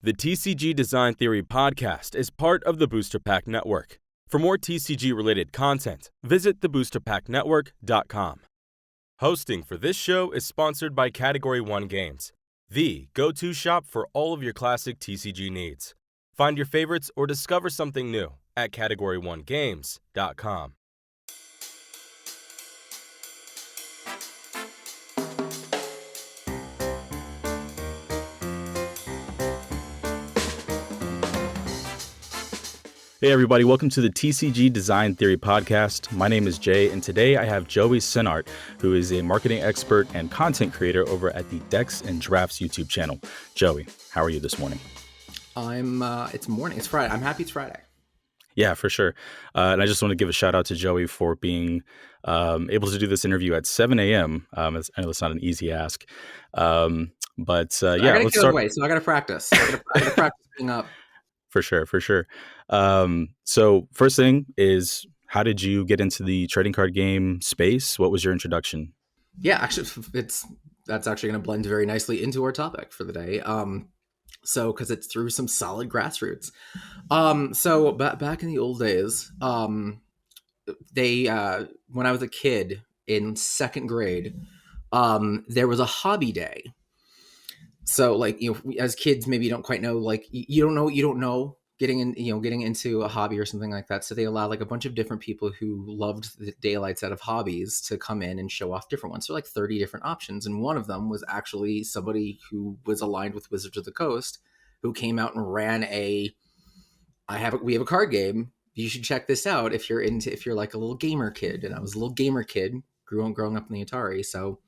The TCG Design Theory podcast is part of the Booster Pack Network. For more TCG-related content, visit theboosterpacknetwork.com. Hosting for this show is sponsored by Category 1 Games, the go-to shop for all of your classic TCG needs. Find your favorites or discover something new at category1games.com. Hey everybody, welcome to the TCG Design Theory podcast. My name is Jay, and today I have Joey Senart, who is a marketing expert and content creator over at the Decks and Drafts YouTube channel. Joey, how are you this morning? It's morning. It's Friday. I'm happy it's Friday. Yeah, for sure. And I just want to give a shout out to Joey for being able to do this interview at 7 a.m. I know it's not an easy ask. Yeah, let's start. Away, so I got to practice. I got to practice being up. For sure. So first thing is, how did you get into the trading card game space? What was your introduction? Yeah, actually, that's actually going to blend very nicely into our topic for the day. So because it's through some solid grassroots. So back in the old days, when I was a kid in second grade, there was a hobby day. So like, as kids, maybe you don't quite know, like you don't know getting into a hobby or something like that. So they allowed like a bunch of different people who loved the daylights out of hobbies to come in and show off different ones. So like 30 different options. And one of them was actually somebody who was aligned with Wizards of the Coast, who came out and ran we have a card game. You should check this out if you're like a little gamer kid. And I was a little gamer kid growing up in the Atari. So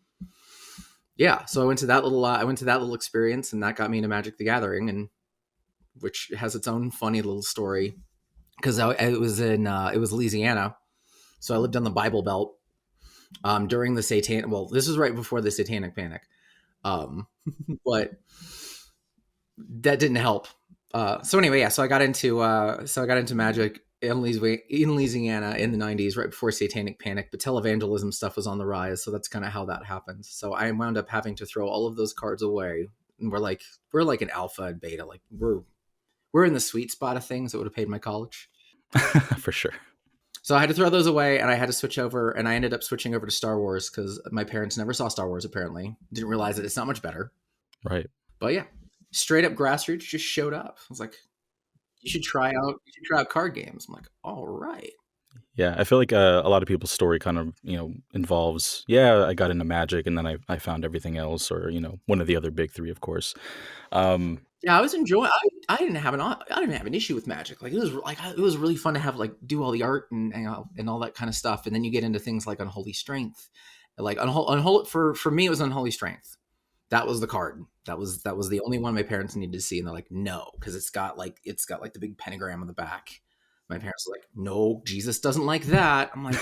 yeah, so I went to that little experience, and that got me into Magic the Gathering, and which has its own funny little story because it was Louisiana, so I lived on the Bible Belt during the Satanic. Well, this was right before the Satanic Panic, but that didn't help. So anyway, yeah, so I got into Magic in Louisiana in the 90s, right before Satanic Panic, but televangelism stuff was on the rise. So that's kind of how that happened. So I wound up having to throw all of those cards away. And we're like an alpha and beta. Like we're in the sweet spot of things that would have paid my college. For sure. So I had to throw those away, and I had to switch over, and I ended up switching over to Star Wars because my parents never saw Star Wars, apparently. Didn't realize that it's not much better. Right. But yeah, straight up grassroots just showed up. I was like, you should try out card games. I'm like, all right. Yeah, I feel like a lot of people's story kind of, involves, I got into Magic and then I found everything else, or, one of the other big three, of course. Yeah, I was enjoying. I didn't have an issue with Magic. Like it was really fun to have like do all the art and all that kind of stuff. And then you get into things like Unholy Strength, like Unholy for me it was Unholy Strength. That was the card. That was the only one my parents needed to see, and they're like, no, because it's got like the big pentagram on the back. My parents were like, no, Jesus doesn't like that. I'm like,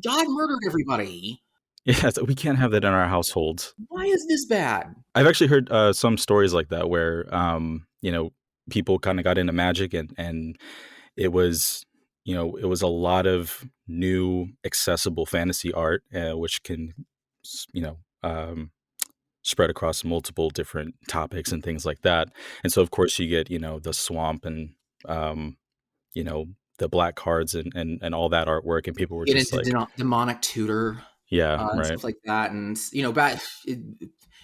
God murdered everybody. Yeah, so we can't have that in our household. Why is this bad? I've actually heard some stories like that where, people kind of got into Magic and it was, it was a lot of new accessible fantasy art, which can, spread across multiple different topics and things like that. And so, of course, you get, the swamp and, the black cards and all that artwork. And people were get just into like demonic tutor. Yeah, and right. Stuff like that. And,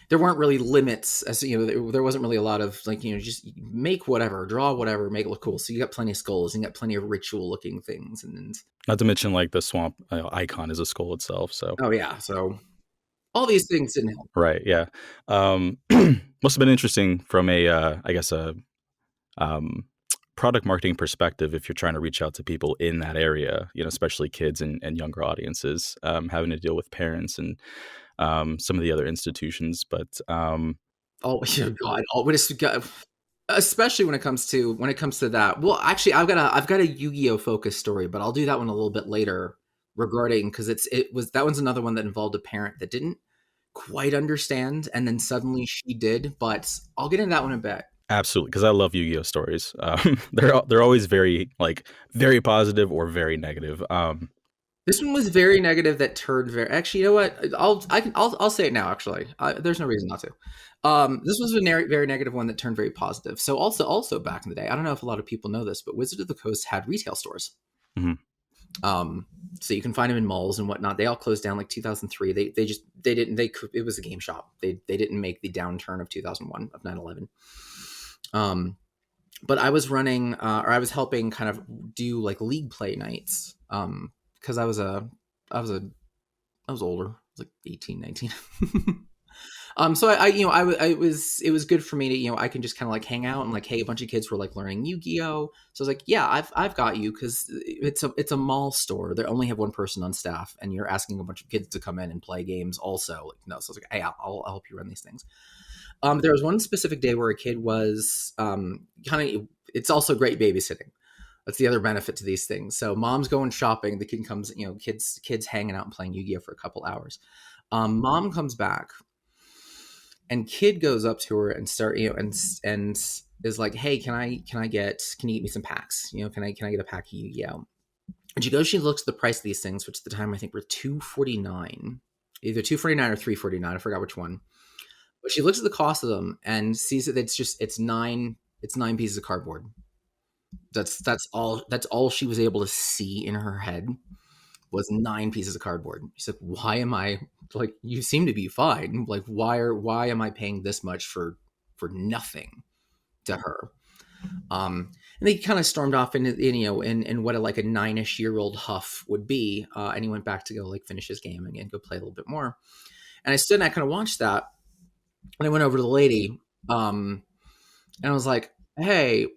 there weren't really limits. As there wasn't really a lot of like, just make whatever, draw whatever, make it look cool. So you got plenty of skulls and you got plenty of ritual looking things. And not to mention like the swamp icon is a skull itself. So, oh yeah. So all these things didn't help. Right. Yeah. Must have been interesting from a product marketing perspective if you're trying to reach out to people in that area, especially kids and younger audiences, having to deal with parents and some of the other institutions. But oh God, especially when it comes to that. Well, actually, I've got a Yu-Gi-Oh focused story, but I'll do that one a little bit later regarding, because that one's another one that involved a parent that didn't quite understand, and then suddenly she did. But I'll get into that one in a bit. Absolutely, because I love Yu-Gi-Oh stories. They're always very positive or very negative. This one was very negative that turned very. Actually, you know what? I'll say it now. Actually, there's no reason not to. This was a very negative one that turned very positive. So also back in the day, I don't know if a lot of people know this, but Wizard of the Coast had retail stores. Mm-hmm. So you can find them in malls and whatnot. They all closed down like 2003. They didn't they it was a game shop. They didn't make the downturn of 2001 of 9/11. But I was running or I was helping kind of do like league play nights. Because I was a I was older. I was like 18, 19. So it was good for me to, I can just kind of like hang out and like, hey, a bunch of kids were like learning Yu-Gi-Oh. So I was like, yeah, I've got you, because it's a mall store. They only have one person on staff, and you're asking a bunch of kids to come in and play games also. Like, no, so I was like, hey, I'll help you run these things. There was one specific day where a kid was kind of. It's also great babysitting. That's the other benefit to these things. So mom's going shopping. The kid comes, kids hanging out and playing Yu-Gi-Oh for a couple hours. Mom comes back, and kid goes up to her and and is like, hey, can you get me some packs? Can I get a pack of Yu-Gi-Oh? And she looks at the price of these things, which at the time I think were $249, either $249 or $349. I forgot which one. But she looks at the cost of them and sees that it's nine pieces of cardboard. That's all she was able to see in her head was 9 pieces of cardboard. She's like, why am I, like, you seem to be fine. Like, why am I paying this much for nothing to her? And they kind of stormed off in what like a 9-ish-year-old huff would be. And he went back to go like finish his game and go play a little bit more. And I stood and I kind of watched that. And I went over to the lady, and I was like, hey,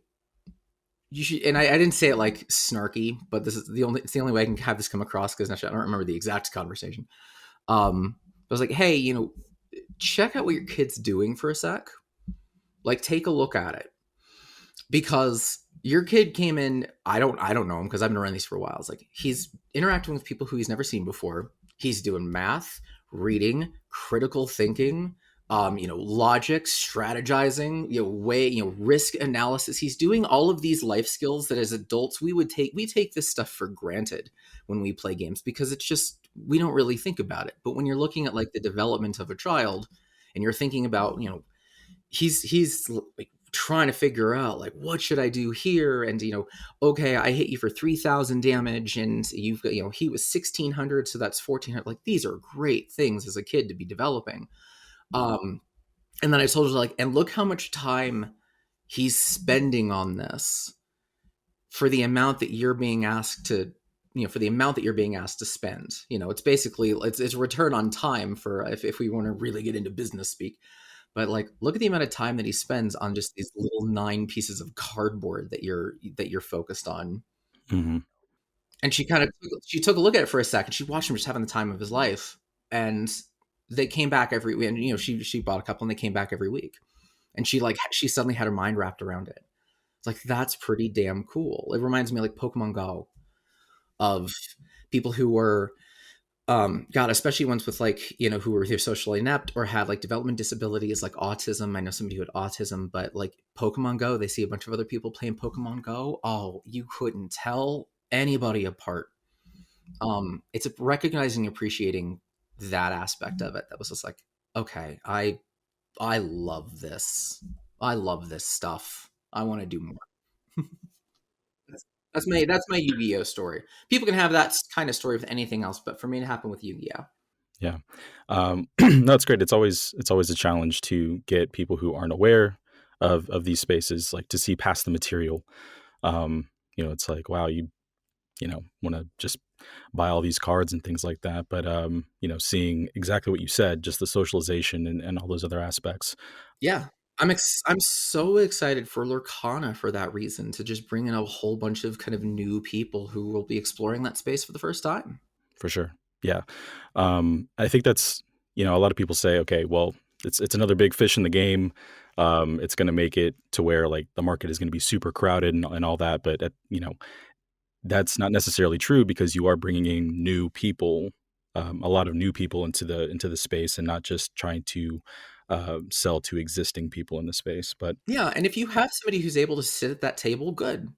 you should, and I didn't say it like snarky, but it's the only way I can have this come across, because I don't remember the exact conversation. I was like, hey, check out what your kid's doing for a sec. Like, take a look at it, because your kid came in. I don't know him, because I've been running these for a while. It's like he's interacting with people who he's never seen before. He's doing math, reading, critical thinking, logic, strategizing, risk analysis. He's doing all of these life skills that as adults we take this stuff for granted when we play games, because it's just, we don't really think about it. But when you're looking at like the development of a child, and you're thinking about, he's like trying to figure out like, what should I do here? And okay, I hit you for 3,000 damage, and you've got, he was 1,600, so that's 1,400. Like, these are great things as a kid to be developing. And then I told her, like, and look how much time he's spending on this for the amount that you're being asked to, spend. It's basically, it's a return on time for, if we want to really get into business speak. But like, look at the amount of time that he spends on just these little 9 pieces of cardboard that you're focused on. Mm-hmm. And she took a look at it for a second. She watched him just having the time of his life, and they came back every week. And she bought a couple, and they came back every week. And she suddenly had her mind wrapped around it. It's like, that's pretty damn cool. It reminds me of like Pokemon Go, of people who were especially ones with like, who were either socially inept or had like development disabilities like autism. I know somebody who had autism, but like Pokemon Go, they see a bunch of other people playing Pokemon Go. Oh, you couldn't tell anybody apart. It's recognizing, appreciating that aspect of it. That was just like, okay, I love this. I love this stuff. I want to do more. That's my Yu-Gi-Oh story. People can have that kind of story with anything else, but for me, it happened with Yu-Gi-Oh. Yeah. No, it's great. It's always a challenge to get people who aren't aware of these spaces, like, to see past the material. It's like, wow, you want to just buy all these cards and things like that. But, seeing exactly what you said, just the socialization and all those other aspects. Yeah. I'm so excited for Lurkana for that reason, to just bring in a whole bunch of kind of new people who will be exploring that space for the first time. For sure. Yeah. I think that's, a lot of people say, okay, well, it's another big fish in the game. It's going to make it to where like the market is going to be super crowded and all that. But, that's not necessarily true, because you are bringing in new people, a lot of new people into the space, and not just trying to sell to existing people in the space. But yeah, and if you have somebody who's able to sit at that table, good.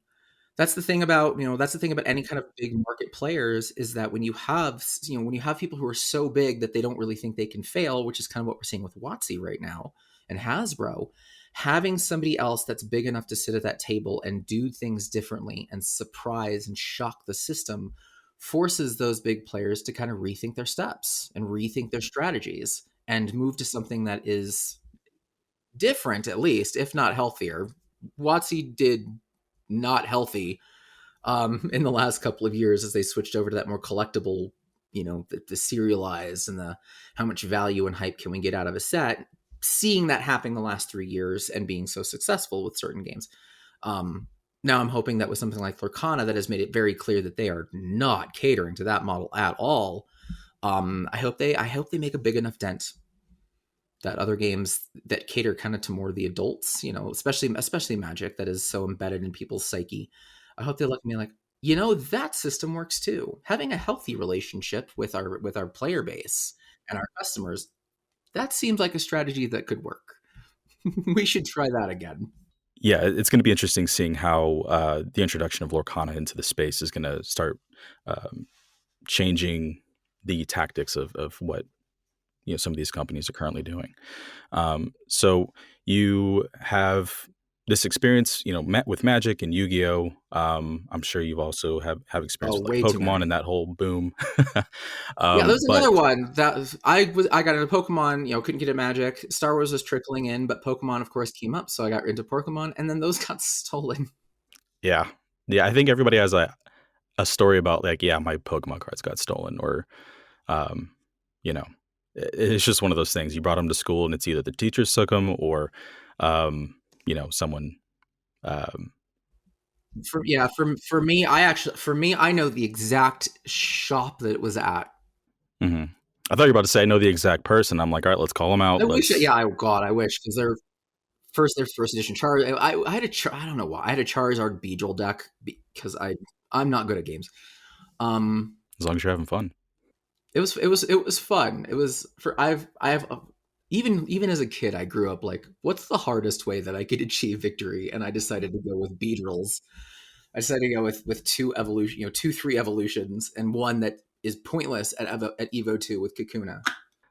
That's the thing about, that's the thing about any kind of big market players, is that when you have, when you have people who are so big that they don't really think they can fail, which is kind of what we're seeing with WotC right now and Hasbro, having somebody else that's big enough to sit at that table and do things differently and surprise and shock the system forces those big players to kind of rethink their steps and rethink their strategies and move to something that is different, at least, if not healthier. WotC did not healthy in the last couple of years as they switched over to that more collectible, the serialized and the how much value and hype can we get out of a set. Seeing that happening the last 3 years and being so successful with certain games. Now I'm hoping that with something like Lorcana that has made it very clear that they are not catering to that model at all. I hope they make a big enough dent that other games that cater kind of to more the adults, especially Magic, that is so embedded in people's psyche. I hope they look at me like, that system works too. Having a healthy relationship with our player base and our customers, that seems like a strategy that could work. We should try that again. Yeah, it's going to be interesting seeing how the introduction of Lorcana into the space is going to start changing the tactics of what some of these companies are currently doing. So you have this experience, met with Magic and Yu-Gi-Oh. I'm sure you've also have experience with like Way too Pokemon many. and that whole boom. Yeah, there's But another one that I got into Pokemon. Couldn't get a Magic. Star Wars was trickling in, but Pokemon, of course, came up, so I got into Pokemon, and then those got stolen. yeah, I think everybody has a story about like, yeah, my Pokemon cards got stolen, or you know, it's just one of those things. You brought them to school, and it's either the teachers took them or someone. For me, I know the exact shop that it was at. Mm-hmm. I thought you were about to say I know the exact person. I'm like, all right, let's call them out. I wish, I wish, because their first edition Charizard. I had I don't know why I had a Charizard Beedrill deck because I'm not good at games. As long as you're having fun. It was fun. It was for even as a kid, I grew up like, what's the hardest way that I could achieve victory? And I decided to go with Beedrills. I decided to go with two evolution, 3 evolutions, and one that is pointless at Evo 2 with Kakuna.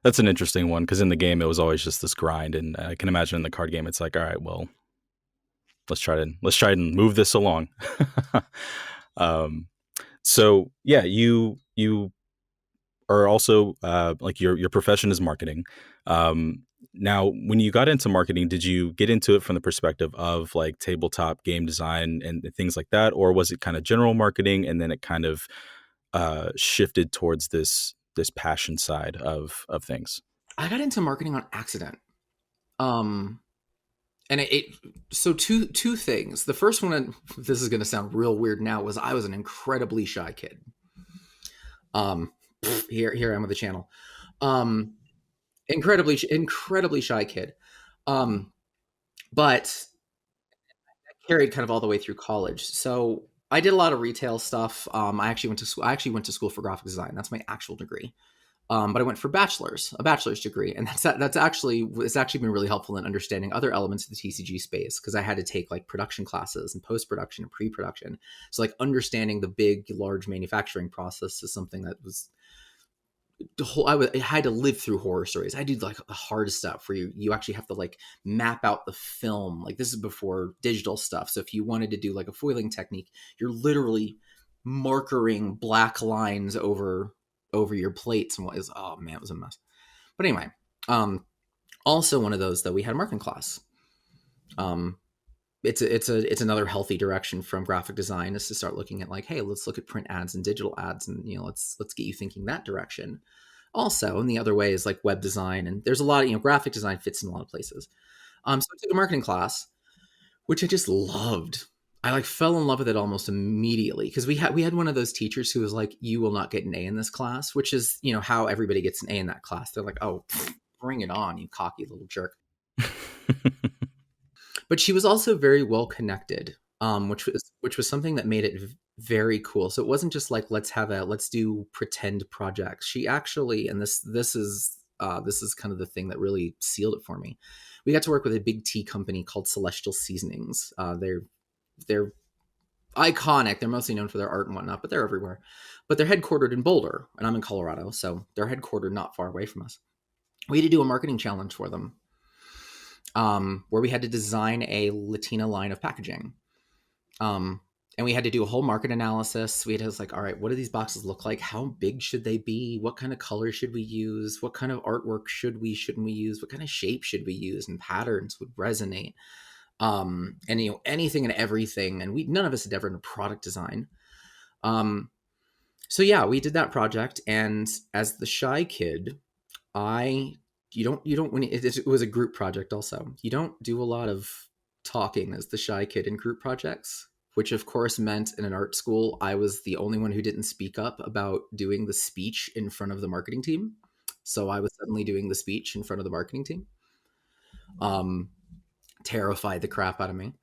That's an interesting one, because in the game it was always just this grind, and I can imagine in the card game it's like, all right, well, let's try to move this along. So yeah, you are also like your profession is marketing. Now, when you got into marketing, did you get into it from the perspective of like tabletop game design and things like that, or was it kind of general marketing and then it kind of shifted towards this passion side of things? I got into marketing on accident. And so two things. The first one, and this is going to sound real weird now, was I was an incredibly shy kid. Here I am with the channel. Incredibly shy kid. But I carried kind of all the way through college. So I did a lot of retail stuff. I actually went to school for graphic design. That's my actual degree. But I went for a bachelor's degree, and it's actually been really helpful in understanding other elements of the TCG space, because I had to take like production classes and post-production and pre-production. So like understanding the big, large manufacturing process is something that was I had to live through horror stories. I did like the hard stuff where you actually have to like map out the film. Like this is before digital stuff. So if you wanted to do like a foiling technique, you're literally markering black lines over your plates, and oh man, it was a mess. But anyway, also one of those that we had a marketing class. It's another healthy direction from graphic design, is to start looking at like, hey, let's look at print ads and digital ads, and let's get you thinking that direction. Also, and the other way is like web design, and there's a lot of graphic design fits in a lot of places. So I took a marketing class, which I just loved. I like fell in love with it almost immediately, because we had one of those teachers who was like, you will not get an A in this class, which is how everybody gets an A in that class. They're like, oh, bring it on, you cocky little jerk. But she was also very well connected, which was something that made it very cool. So it wasn't just like, let's do pretend projects. She actually, and this is kind of the thing that really sealed it for me. We got to work with a big tea company called Celestial Seasonings. They're iconic. They're mostly known for their art and whatnot, but they're everywhere. But they're headquartered in Boulder, and I'm in Colorado, so they're headquartered not far away from us. We had to do a marketing challenge for them, where we had to design a Latina line of packaging. And we had to do a whole market analysis. We had to like, all right, what do these boxes look like? How big should they be? What kind of colors should we use? What kind of artwork shouldn't we use? What kind of shape should we use? And patterns would resonate. And anything and everything. And none of us had ever done product design. So yeah, we did that project. And as the shy kid, you don't when it was a group project also. You don't do a lot of talking as the shy kid in group projects, which of course meant in an art school, I was the only one who didn't speak up about doing the speech in front of the marketing team. So I was suddenly doing the speech in front of the marketing team. Terrified the crap out of me.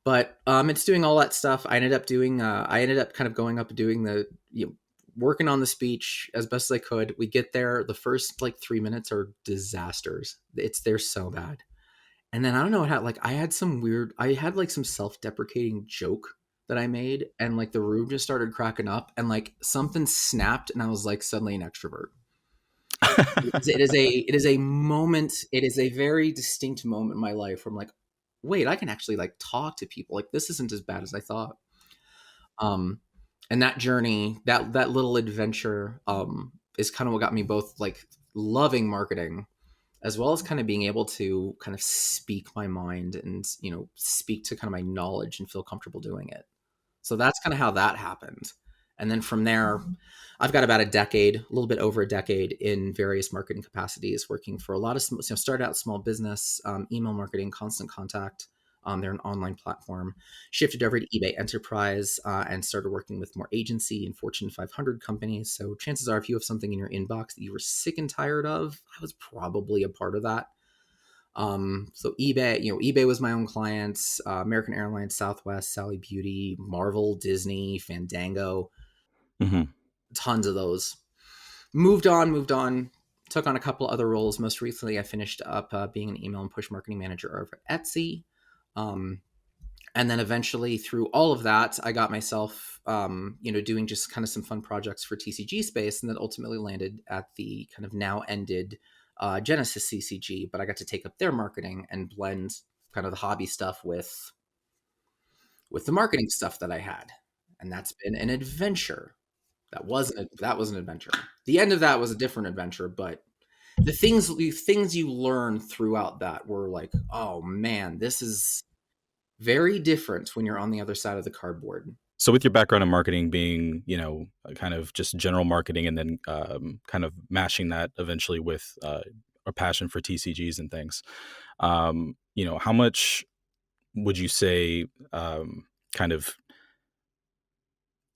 But it's doing all that stuff. I ended up kind of going up and doing working on the speech as best as I could. We get there. The first like 3 minutes are disasters. They're so bad. And then I don't know what happened. Like I had some self-deprecating joke that I made, and like the room just started cracking up, and like something snapped, and I was like suddenly an extrovert. It is a moment. It is a very distinct moment in my life where I'm like, wait, I can actually like talk to people. Like this isn't as bad as I thought. And that journey, that little adventure, is kind of what got me both like loving marketing, as well as kind of being able to kind of speak my mind and, speak to kind of my knowledge and feel comfortable doing it. So that's kind of how that happened. And then from there, I've got about a little bit over a decade in various marketing capacities, working for a lot of, started out small business, email marketing, constant contact. They're an online platform, shifted over to eBay Enterprise, and started working with more agency and Fortune 500 companies. So chances are, if you have something in your inbox that you were sick and tired of, I was probably a part of that. So eBay was my own clients, American Airlines, Southwest, Sally Beauty, Marvel, Disney, Fandango, tons of those. Moved on, took on a couple other roles. Most recently, I finished up being an email and push marketing manager over at Etsy. And then eventually through all of that, I got myself, doing just kind of some fun projects for TCG space, and then ultimately landed at the kind of now ended Genesis CCG. But I got to take up their marketing and blend kind of the hobby stuff with the marketing stuff that I had. And that's been an adventure. That was an adventure. The end of that was a different adventure, but the things you learn throughout that were like, oh man, this is very different when you're on the other side of the cardboard. So with your background in marketing being, kind of just general marketing, and then kind of mashing that eventually with a passion for TCGs and things, how much would you say kind of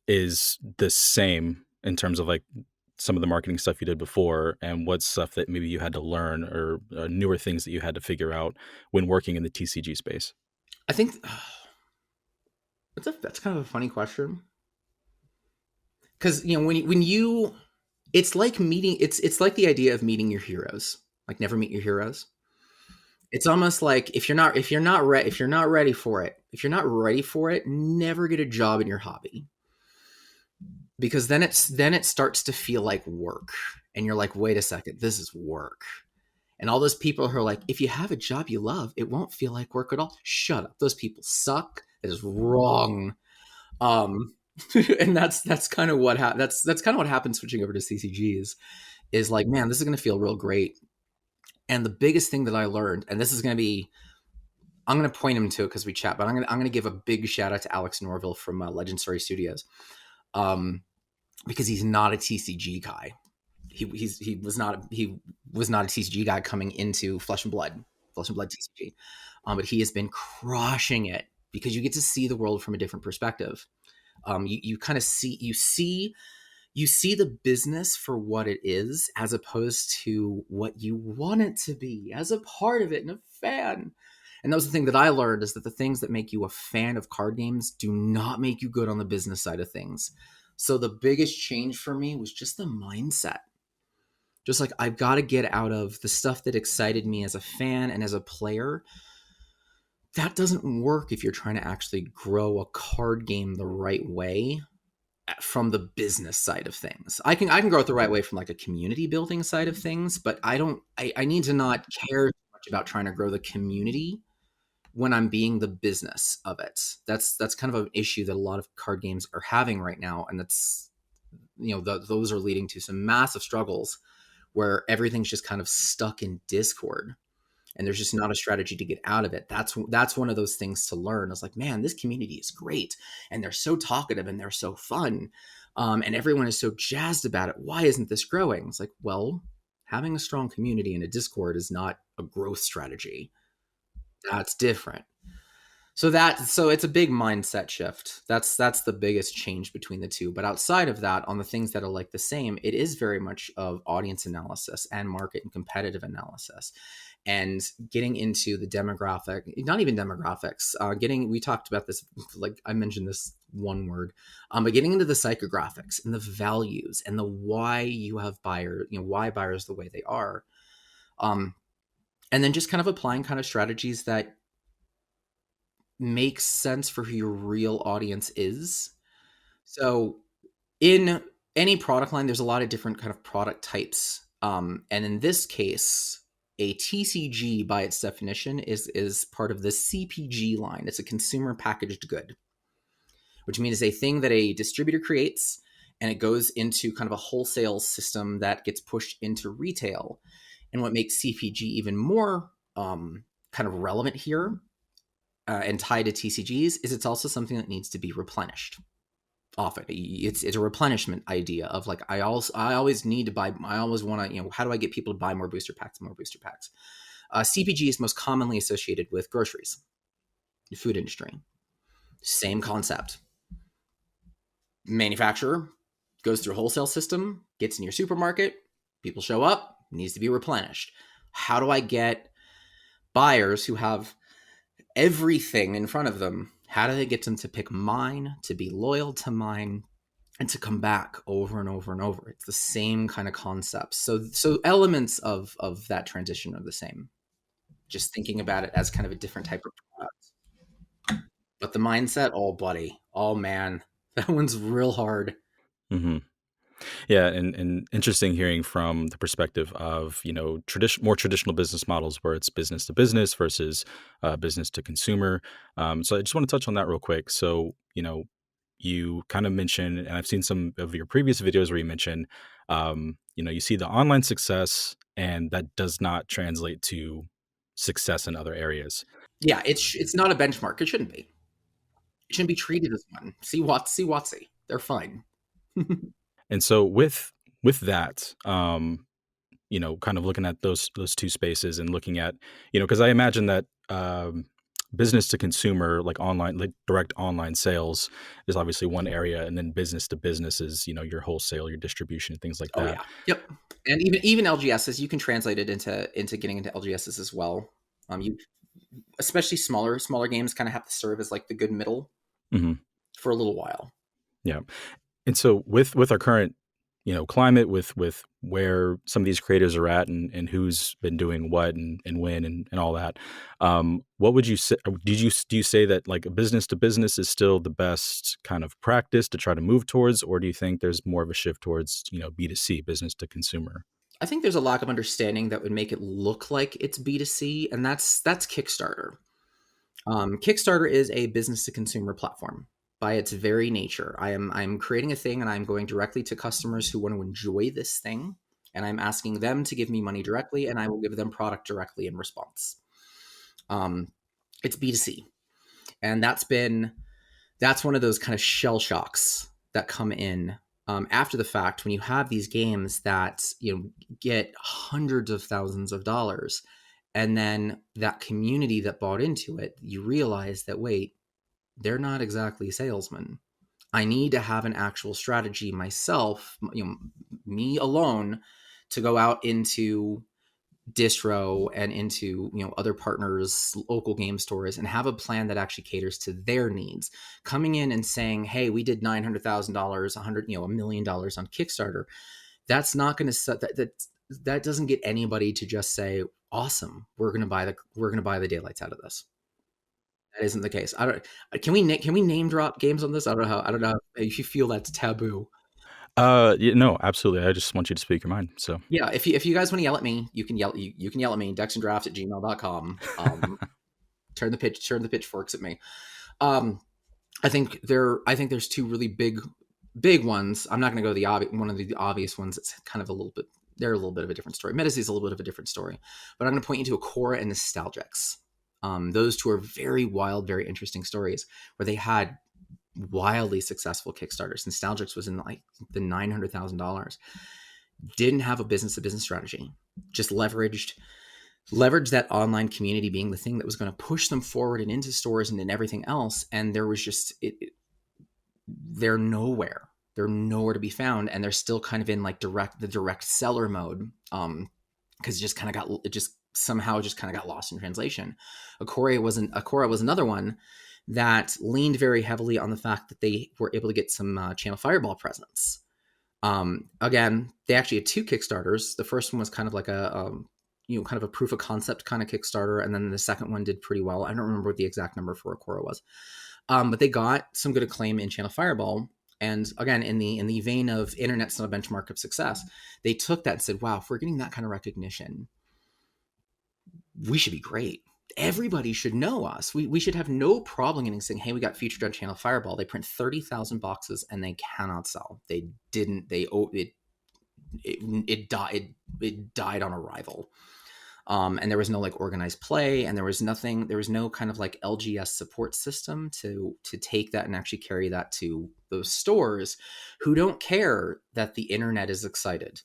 is the same in terms of like some of the marketing stuff you did before, and what stuff that maybe you had to learn, or newer things that you had to figure out when working in the TCG space? I think that's kind of a funny question, because when you it's like meeting it's like the idea of meeting your heroes. Like never meet your heroes. It's almost like if you're not ready for it, never get a job in your hobby, because then it starts to feel like work, and you're like, wait a second, this is work. And all those people who are like, if you have a job you love, it won't feel like work at all. Shut up. Those people suck. That is wrong. And that's kind of what that's kind of what happens switching over to CCGs, is like, man, this is going to feel real great. And the biggest thing that I learned, and this is going to be, I'm going to point him to it because we chat, but I'm going to give a big shout out to Alex Norville from Legend Story Studios, because he's not a TCG guy. He was not a TCG guy coming into Flesh and Blood TCG, but he has been crushing it, because you get to see the world from a different perspective. You kind of see the business for what it is, as opposed to what you want it to be as a part of it and a fan. And that was the thing that I learned, is that the things that make you a fan of card games do not make you good on the business side of things. So the biggest change for me was just the mindset. Just like, I've got to get out of the stuff that excited me as a fan and as a player that doesn't work if you're trying to actually grow a card game the right way from the business side of things. I can grow it the right way from like a community building side of things, but I need to not care too much about trying to grow the community when I'm being the business of it. That's kind of an issue that a lot of card games are having right now, and that's, those are leading to some massive struggles where everything's just kind of stuck in Discord, and there's just not a strategy to get out of it. That's one of those things to learn. It's like, man, this community is great, and they're so talkative, and they're so fun, and everyone is so jazzed about it. Why isn't this growing? It's like, well, having a strong community in a Discord is not a growth strategy. That's different. So it's a big mindset shift. That's the biggest change between the two. But outside of that, on the things that are like the same, it is very much of audience analysis and market and competitive analysis, and getting into the demographic, not even demographics, we talked about this, like I mentioned this one word, but getting into the psychographics and the values and the why you have buyers, why buyers the way they are. And then just kind of applying kind of strategies that makes sense for who your real audience is. So in any product line, there's a lot of different kind of product types. And in this case, a TCG by its definition is part of the CPG line. It's a consumer packaged good, which means it's a thing that a distributor creates, and it goes into kind of a wholesale system that gets pushed into retail. And what makes CPG even more kind of relevant here and tied to TCGs is it's also something that needs to be replenished often. It's a replenishment idea of like, I always need to buy, I always want to, how do I get people to buy more booster packs? CPG is most commonly associated with groceries, the food industry. Same concept. Manufacturer goes through a wholesale system, gets in your supermarket, people show up, needs to be replenished. How do I get buyers who have everything in front of them, how do they get them to pick mine, to be loyal to mine, and to come back over and over and over? It's the same kind of concepts. So elements of that transition are the same. Just thinking about it as kind of a different type of product. But the mindset, oh buddy, oh man, that one's real hard. Mm-hmm. Yeah, and interesting hearing from the perspective of more traditional business models where it's business to business versus business to consumer. So I just want to touch on that real quick. So you kind of mentioned, and I've seen some of your previous videos where you mentioned, you see the online success, and that does not translate to success in other areas. Yeah, it's not a benchmark. It shouldn't be. It shouldn't be treated as one. See Watsy. They're fine. And so with that, kind of looking at those two spaces and looking at, because I imagine that business to consumer, like online, like direct online sales, is obviously one area, and then business to business is your wholesale, your distribution, things like that. Oh yeah, yep. And even LGSs, you can translate it into getting into LGSs as well. You especially smaller games kind of have to serve as like the good middle for a little while. Yeah. And so with our current, climate, with where some of these creators are at and who's been doing what and when and all that, what would you say? Do you say that like business to business is still the best kind of practice to try to move towards, or do you think there's more of a shift towards, B2C, business to consumer? I think there's a lack of understanding that would make it look like it's B2C, and that's Kickstarter. Kickstarter is a business to consumer platform. By its very nature, I'm creating a thing, and I'm going directly to customers who want to enjoy this thing, and I'm asking them to give me money directly, and I will give them product directly in response. It's B2C, and that's one of those kind of shell shocks that come in after the fact when you have these games that get hundreds of thousands of dollars, and then that community that bought into it, you realize that wait, they're not exactly salesmen. I need to have an actual strategy myself, me alone, to go out into distro and into other partners, local game stores, and have a plan that actually caters to their needs. Coming in and saying, "Hey, we did $900,000, $100, $1 million on Kickstarter," that's not going to set that doesn't get anybody to just say, "Awesome, we're going to buy the daylights out of this." That isn't the case. I don't. Can we name drop games on this? I don't know if you feel that's taboo. Yeah, no, absolutely. I just want you to speak your mind. So Yeah, if you guys want to yell at me, you can yell at me, dexanddraft@gmail.com. Turn the pitchforks at me. Um, I think there's two really big ones. I'm not going to go one of the obvious ones. It's kind of a little bit. They're a little bit of a different story. Medici is a little bit of a different story, but I'm going to point you to Akora and Nostalgics. Those two are very wild, very interesting stories where they had wildly successful Kickstarters. Nostalgics was in like the $900,000. Didn't have a business-to-business strategy. Just leveraged that online community being the thing that was going to push them forward and into stores and in everything else. And there was just they're nowhere. They're nowhere to be found, and they're still kind of in like the direct seller mode. Because it just somehow kind of got lost in translation. Akora was another one that leaned very heavily on the fact that they were able to get some Channel Fireball presence. Again, they actually had two Kickstarters. The first one was kind of like a kind of a proof of concept kind of Kickstarter, and then the second one did pretty well. I don't remember what the exact number for Akora was, but they got some good acclaim in Channel Fireball. And again, in the vein of internet's not a benchmark of success, they took that and said, "Wow, if we're getting that kind of recognition, we should be great. Everybody should know us. We should have no problem getting saying, hey, we got featured on Channel Fireball. They print 30,000 boxes and they cannot sell. They didn't. It died on arrival." And there was no like organized play, and there was no kind of like LGS support system to take that and actually carry that to those stores who don't care that the internet is excited.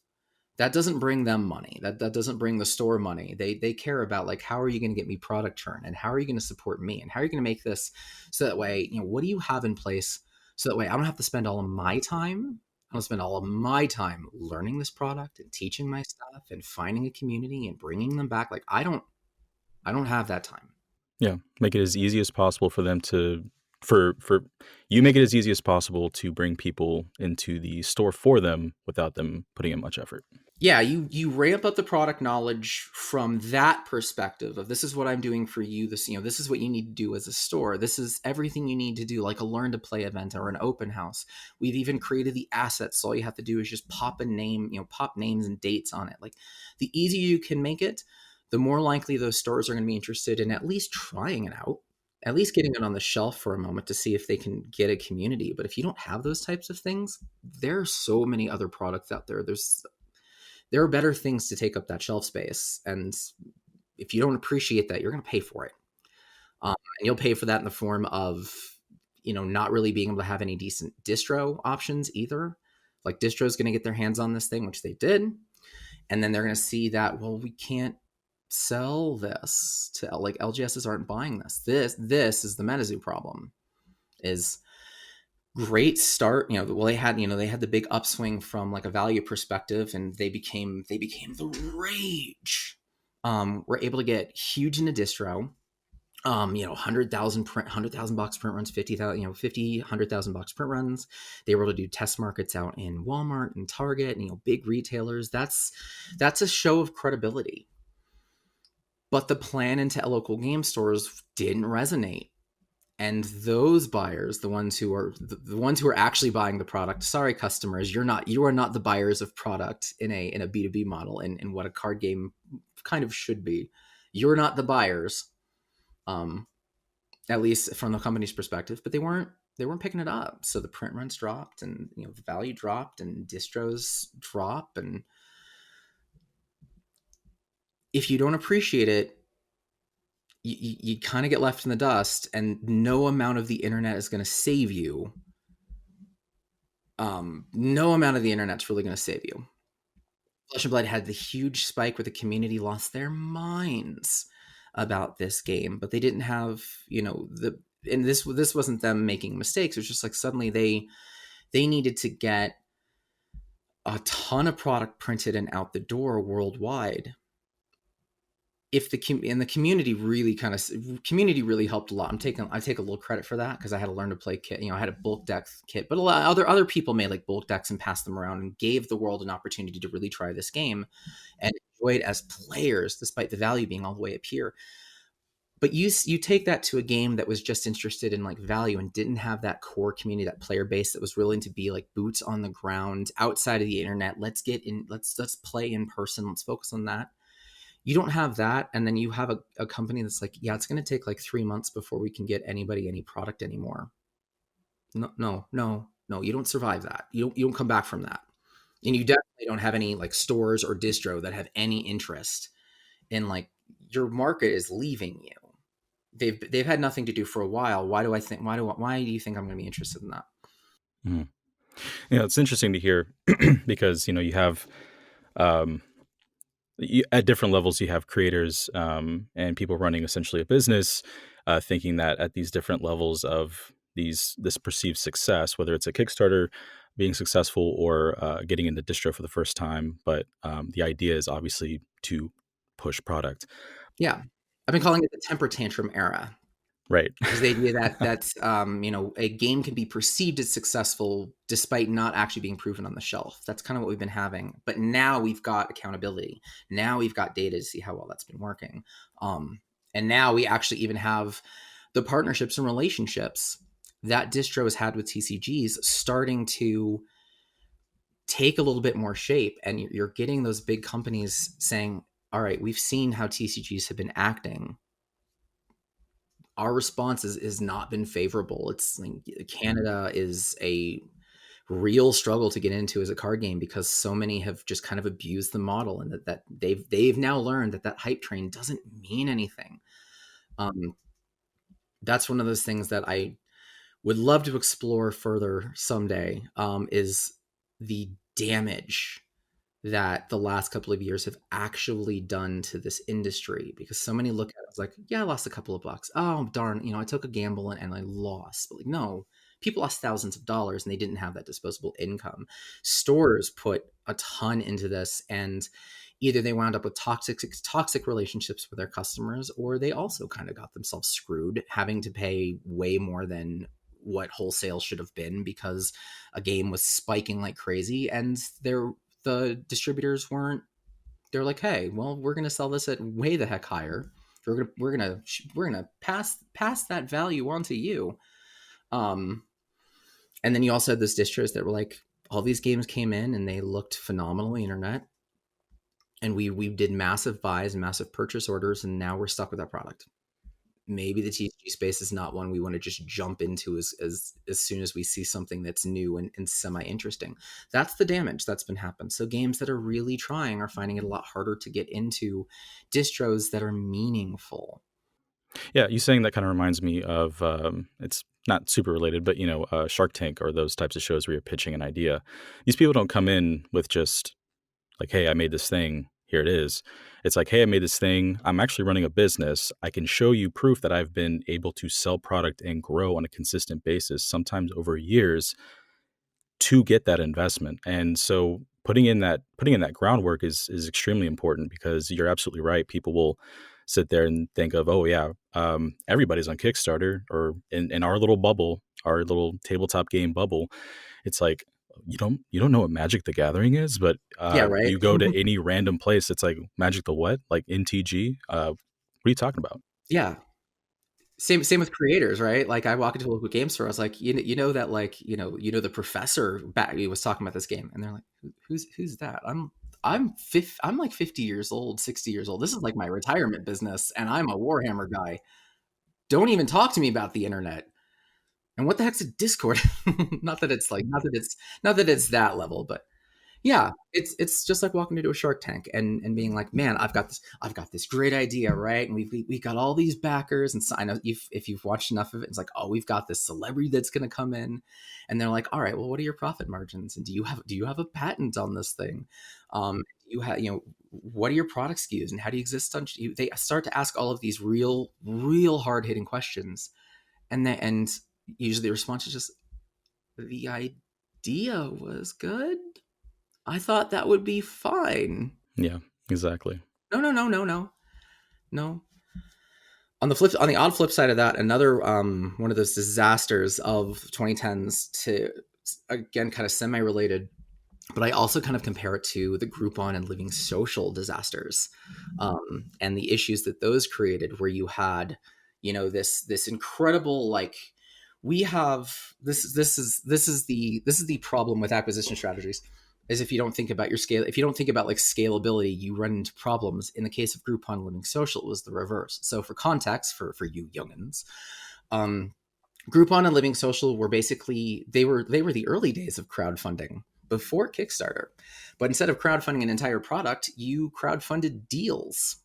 That doesn't bring them money. That doesn't bring the store money. They care about like, how are you going to get me product churn, and how are you going to support me, and how are you going to make this so that way, what do you have in place so that way I don't have to spend all of my time. I don't spend all of my time learning this product and teaching my stuff and finding a community and bringing them back. Like I don't have that time. yeah, make it as easy as possible for them to for you make it as easy as possible to bring people into the store for them without them putting in much effort. Yeah, you ramp up the product knowledge from that perspective of this is what I'm doing for you. This is what you need to do as a store. This is everything you need to do, like a learn to play event or an open house. We've even created the assets. So all you have to do is just pop a name, pop names and dates on it. Like the easier you can make it, the more likely those stores are going to be interested in at least trying it out, at least getting it on the shelf for a moment to see if they can get a community. But if you don't have those types of things, there are so many other products out there. There are better things to take up that shelf space. And if you don't appreciate that, you're going to pay for it. And you'll pay for that in the form of, not really being able to have any decent distro options either. Like distro is going to get their hands on this thing, which they did. And then they're going to see that, well, we can't sell this to like LGSs aren't buying this. This is the MetaZoo problem is great start. Well, they had the big upswing from like a value perspective, and they became the rage. We're able to get huge in a distro. 100,000 box print runs, 50,000, 100,000 box print runs. They were able to do test markets out in Walmart and Target, big retailers. That's a show of credibility. But the plan into local game stores didn't resonate. And those buyers, the ones who are actually buying the product, sorry customers, you are not the buyers of product in a B2B model and what a card game kind of should be. You're not the buyers, at least from the company's perspective, but they weren't picking it up. So the print runs dropped, and the value dropped, and distros drop, and if you don't appreciate it, you kind of get left in the dust, and no amount of the internet is going to save you. No amount of the internet's really going to save you. Flesh and Blood had the huge spike where the community lost their minds about this game, but they didn't have, and this wasn't them making mistakes. It was just like suddenly they needed to get a ton of product printed and out the door worldwide. If the community really helped a lot. I take a little credit for that because I had a learn to play kit. I had a bulk deck kit, but a lot of other people made like bulk decks and passed them around and gave the world an opportunity to really try this game and enjoy it as players, despite the value being all the way up here. But you take that to a game that was just interested in like value and didn't have that core community, that player base that was willing to be like boots on the ground outside of the internet. Let's get in, let's play in person, let's focus on that. You don't have that, and then you have a company that's like, yeah, it's going to take like 3 months before we can get anybody any product anymore. No, you don't survive that. You don't come back from that. And you definitely don't have any like stores or distro that have any interest in, like, your market is leaving you. They've had nothing to do for a while. Why do you think I'm going to be interested in that? Mhm. It's interesting to hear because you have um, at different levels you have creators and people running essentially a business, thinking that at these different levels of this perceived success, whether it's a Kickstarter being successful or getting into distro for the first time, but the idea is obviously to push product. Yeah, I've been calling it the temper tantrum era. Right. Is the idea that a game can be perceived as successful despite not actually being proven on the shelf. That's kind of what we've been having. But now we've got accountability. Now we've got data to see how well that's been working. And now we actually even have the partnerships and relationships that distro has had with TCGs starting to take a little bit more shape. And you're getting those big companies saying, all right, we've seen how TCGs have been acting. Our response is not been favorable. It's like Canada is a real struggle to get into as a card game because so many have just kind of abused the model, and that they've now learned that hype train doesn't mean anything. That's one of those things that I would love to explore further someday, is the damage that the last couple of years have actually done to this industry, because so many look at it as like, yeah, I lost a couple of bucks. Oh, darn, I took a gamble and I lost. But like, no, people lost thousands of dollars and they didn't have that disposable income. Stores put a ton into this, and either they wound up with toxic relationships with their customers, or they also kind of got themselves screwed, having to pay way more than what wholesale should have been because a game was spiking like crazy, and the distributors weren't. They're like, hey, well, we're going to sell this at way the heck higher. We're gonna pass that value on to you. And then you also had those distros that were like, all these games came in and they looked phenomenal on the internet, and we did massive buys and massive purchase orders, and now we're stuck with that product. Maybe the TCG space is not one we want to just jump into as soon as we see something that's new and semi-interesting. That's the damage that's been happened. So games that are really trying are finding it a lot harder to get into distros that are meaningful. Yeah, you saying that kind of reminds me of it's not super related, but Shark Tank or those types of shows where you're pitching an idea. These people don't come in with just like, hey, I made this thing. Here it is. It's like, hey, I made this thing. I'm actually running a business. I can show you proof that I've been able to sell product and grow on a consistent basis, sometimes over years, to get that investment. And so putting in that groundwork is extremely important, because you're absolutely right. People will sit there and think of, oh yeah, everybody's on Kickstarter, or in our little bubble, our little tabletop game bubble. It's like, you don't know what Magic the Gathering is, but Yeah, right. you go to any random place, it's like, Magic the what? Like NTG? What are you talking about? Yeah. Same with creators, right? Like, I walk into a local game store, I was like, you know that, like, the professor back he was talking about this game, and they're like, who's that? I'm like 50 years old, 60 years old. This is like my retirement business, and I'm a Warhammer guy. Don't even talk to me about the internet. And what the heck's a Discord? Not that it's that level, but yeah, it's just like walking into a Shark Tank and being like, man, I've got this great idea, right? And we've got all these backers, and so I know if you've watched enough of it, it's like, oh, we've got this celebrity that's going to come in, and they're like, all right, well, what are your profit margins, and do you have a patent on this thing? You have, what are your product SKUs, and how do you exist on? They start to ask all of these real hard hitting questions, and usually the response is just, the idea was good. I thought that would be fine. Yeah, exactly. No. On the odd flip side of that, another one of those disasters of 2010s, to again kind of semi-related, But I also kind of compare it to the Groupon and Living Social disasters, and the issues that those created, where you had, this incredible, like, we have this is the problem with acquisition strategies, is if you don't think about your scale, if you don't think about like scalability, you run into problems. In the case of Groupon Living Social, it was the reverse. So for context, for you youngins, um, Groupon and Living Social were basically, they were the early days of crowdfunding before Kickstarter. But instead of crowdfunding an entire product, you crowdfunded deals.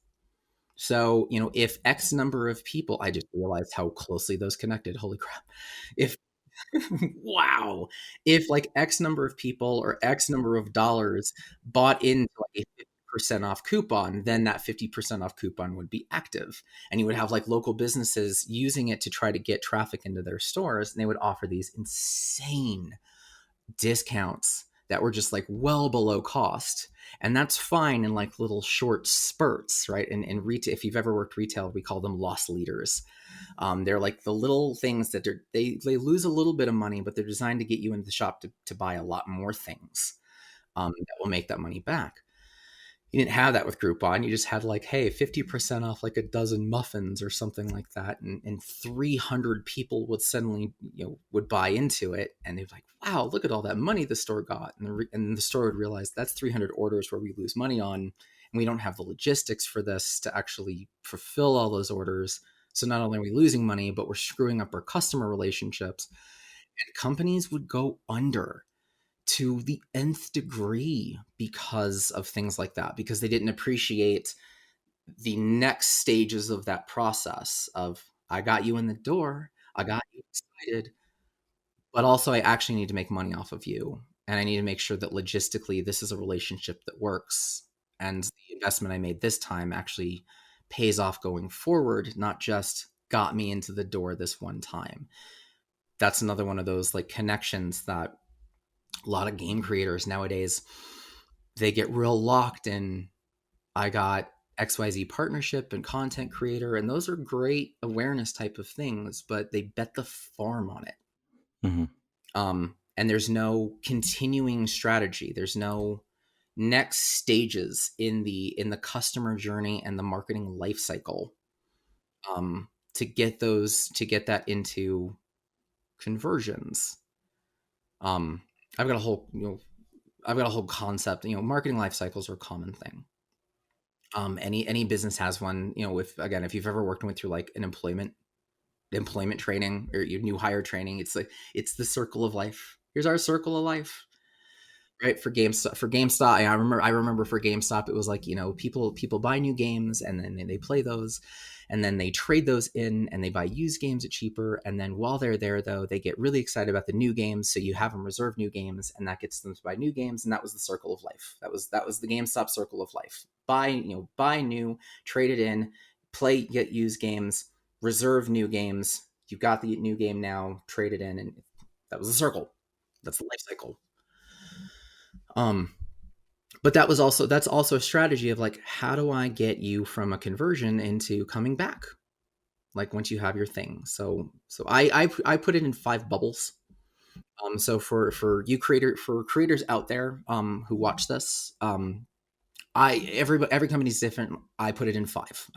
So, if X number of people, I just realized how closely those connected. Holy crap. If wow. If like X number of people or X number of dollars bought into like a 50% off coupon, then that 50% off coupon would be active. And you would have like local businesses using it to try to get traffic into their stores. And they would offer these insane discounts that were just like well below cost. And that's fine in like little short spurts, right? And in retail, if you've ever worked retail, we call them loss leaders. They're like the little things that they lose a little bit of money, but they're designed to get you into the shop to buy a lot more things that will make that money back. You didn't have that with Groupon. You just had like, hey, 50% off like a dozen muffins or something like that. And 300 people would suddenly, would buy into it. And they'd be like, wow, look at all that money the store got. And the store would realize that's 300 orders where we lose money on. And we don't have the logistics for this to actually fulfill all those orders. So not only are we losing money, but we're screwing up our customer relationships. And companies would go under to the nth degree because of things like that, because they didn't appreciate the next stages of that process of, I got you in the door, I got you excited, but also I actually need to make money off of you. And I need to make sure that logistically this is a relationship that works. And the investment I made this time actually pays off going forward, not just got me into the door this one time. That's another one of those like connections that a lot of game creators nowadays, they get real locked in. I got XYZ partnership and content creator, and those are great awareness type of things, but they bet the farm on it. Mm-hmm. And there's no continuing strategy. There's no next stages in the customer journey and the marketing life cycle to get that into conversions. I've got a whole concept. Marketing life cycles are a common thing. Any business has one. If you've ever worked with through like an employment training or your new hire training, it's the circle of life. Here's our circle of life, right? For GameStop, I remember for GameStop, it was like, people buy new games and then they play those. And then they trade those in and they buy used games at cheaper. And then while they're there, though, they get really excited about the new games. So you have them reserve new games and that gets them to buy new games. And that was the circle of life. That was the GameStop circle of life. Buy new, trade it in, play, get used games, reserve new games. You've got the new game now, trade it in. And that was the circle. That's the life cycle. But that's also a strategy of like, how do I get you from a conversion into coming back? Like once you have your thing. So I put it in 5 bubbles. So for creators out there who watch this, every company's different. I put it in 5.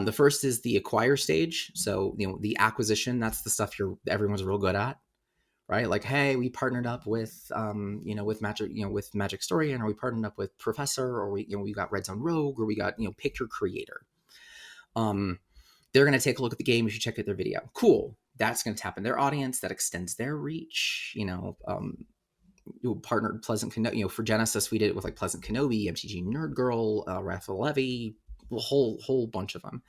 The first is the acquire stage. So the acquisition, that's the stuff everyone's real good at. Right? Like, hey, we partnered up with, with Magic Story, or we partnered up with Professor, or we got Red Zone Rogue, or we got, pick your creator. They're going to take a look at the game. You should check out their video. Cool. That's going to tap in their audience. That extends their reach. Partnered Pleasant Kenobi. For Genesis, we did it with like Pleasant Kenobi, MTG Nerd Girl, Raphael Levy, a whole bunch of them.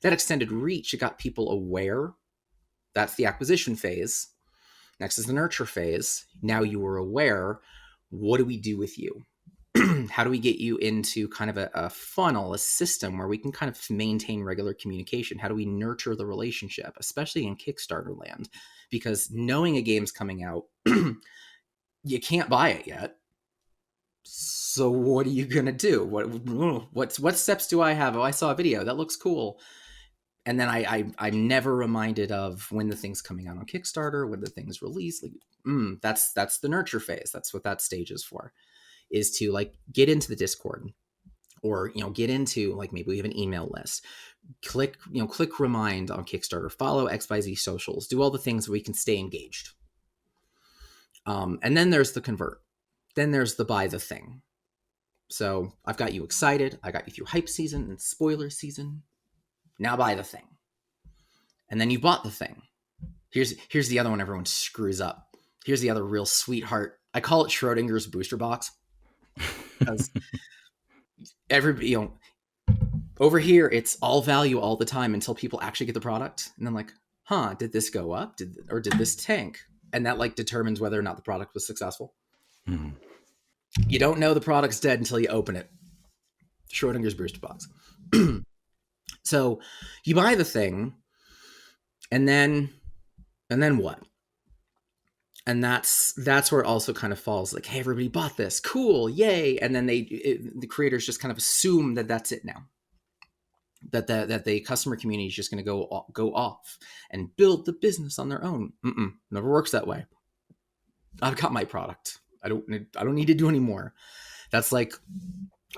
That extended reach. It got people aware. That's the acquisition phase. Next is the nurture phase. Now you are aware. What do we do with you? How do we get you into kind of a funnel, a system where we can kind of maintain regular communication? How do we nurture the relationship, especially in Kickstarter land? Because knowing a game's coming out, you can't buy it yet. So what are you going to do? What steps do I have? Oh, I saw a video. That looks cool. And then I'm never reminded of when the thing's coming out on Kickstarter, when the thing's released. Like, that's the nurture phase. That's what that stage is for, is to like get into the Discord, or get into, like, maybe we have an email list. Click remind on Kickstarter, follow XYZ socials, do all the things that we can stay engaged. And then there's the convert. Then there's the buy the thing. So I've got you excited. I got you through hype season and spoiler season. Now buy the thing. And then you bought the thing. Here's the other one everyone screws up. Here's the other real sweetheart. I call it Schrodinger's booster box. Because everybody, over here, it's all value all the time until people actually get the product. And then like, did this go up? Did this tank? And that like determines whether or not the product was successful. Mm-hmm. You don't know the product's dead until you open it. Schrodinger's booster box. So you buy the thing, and then what? And that's where it also kind of falls like, hey, everybody bought this, cool, yay. And then the creators just kind of assume that that's it now. That the customer community is just going to go off and build the business on their own. Never works that way. I've got my product. I don't need to do any more. That's like,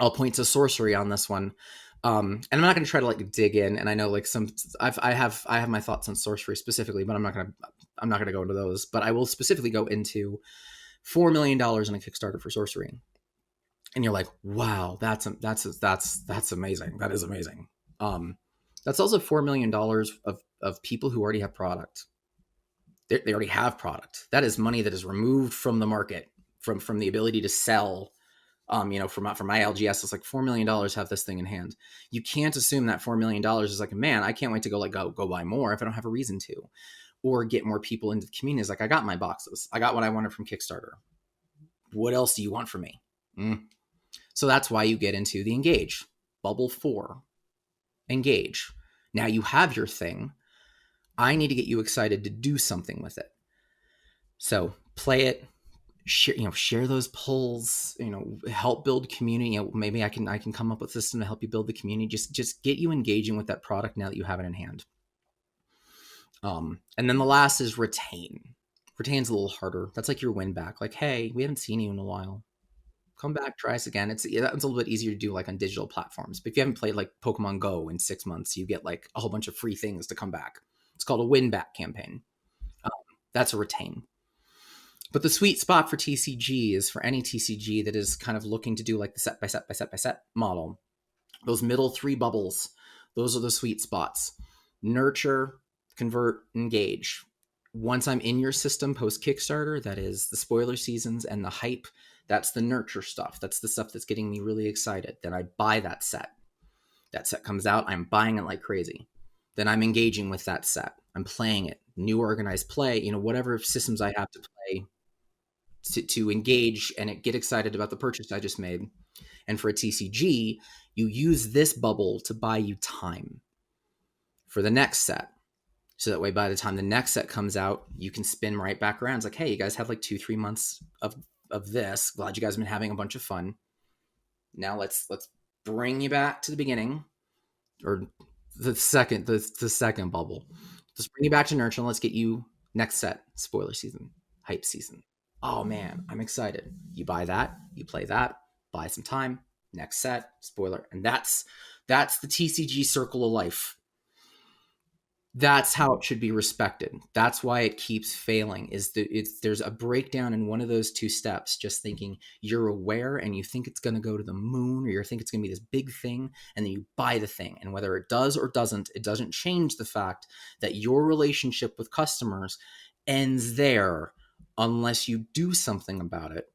I'll point to sorcery on this one. And I'm not going to try to like dig in. And I know like I have my thoughts on sorcery specifically, but I'm not going to go into those. But I will specifically go into $4 million in a Kickstarter for sorcery. And you're like, wow, that's amazing. That is amazing. That's also $4 million of people who already have product. They already have product. That is money that is removed from the market, from the ability to sell. For my LGS, it's like $4 million have this thing in hand. You can't assume that $4 million is like, man, I can't wait to go buy more if I don't have a reason to, or get more people into the community. It's like, I got my boxes. I got what I wanted from Kickstarter. What else do you want from me? So that's why you get into the engage. Bubble 4. Engage. Now you have your thing. I need to get you excited to do something with it. So play it. Share those polls, help build community. Maybe I can come up with a system to help you build the community. Just get you engaging with that product now that you have it in hand. And then the last is retain. Retain's a little harder. That's like your win back. Like, hey, we haven't seen you in a while. Come back, try us again. It's a little bit easier to do like on digital platforms. But if you haven't played like Pokemon Go in 6 months, you get like a whole bunch of free things to come back. It's called a win back campaign. That's a retain. But the sweet spot for TCG is for any TCG that is kind of looking to do like the set by set by set by set model. Those middle 3 bubbles, those are the sweet spots. Nurture, convert, engage. Once I'm in your system post Kickstarter, that is the spoiler seasons and the hype. That's the nurture stuff. That's the stuff that's getting me really excited. Then I buy that set. That set comes out. I'm buying it like crazy. Then I'm engaging with that set. I'm playing it. New organized play, whatever systems I have to play to engage and get excited about the purchase I just made. And for a TCG, you use this bubble to buy you time for the next set. So that way, by the time the next set comes out, you can spin right back around. It's like, hey, you guys have like 2-3 months of this. Glad you guys have been having a bunch of fun. Now let's bring you back to the beginning, or the second bubble. Let's bring you back to nurture and let's get you next set, spoiler season, hype season. Oh man, I'm excited. You buy that, you play that, buy some time, next set, spoiler. And that's the TCG circle of life. That's how it should be respected. That's why it keeps failing. There's a breakdown in one of those 2 steps, just thinking you're aware and you think it's going to go to the moon, or you think it's going to be this big thing, and then you buy the thing. And whether it does or doesn't, it doesn't change the fact that your relationship with customers ends there unless you do something about it.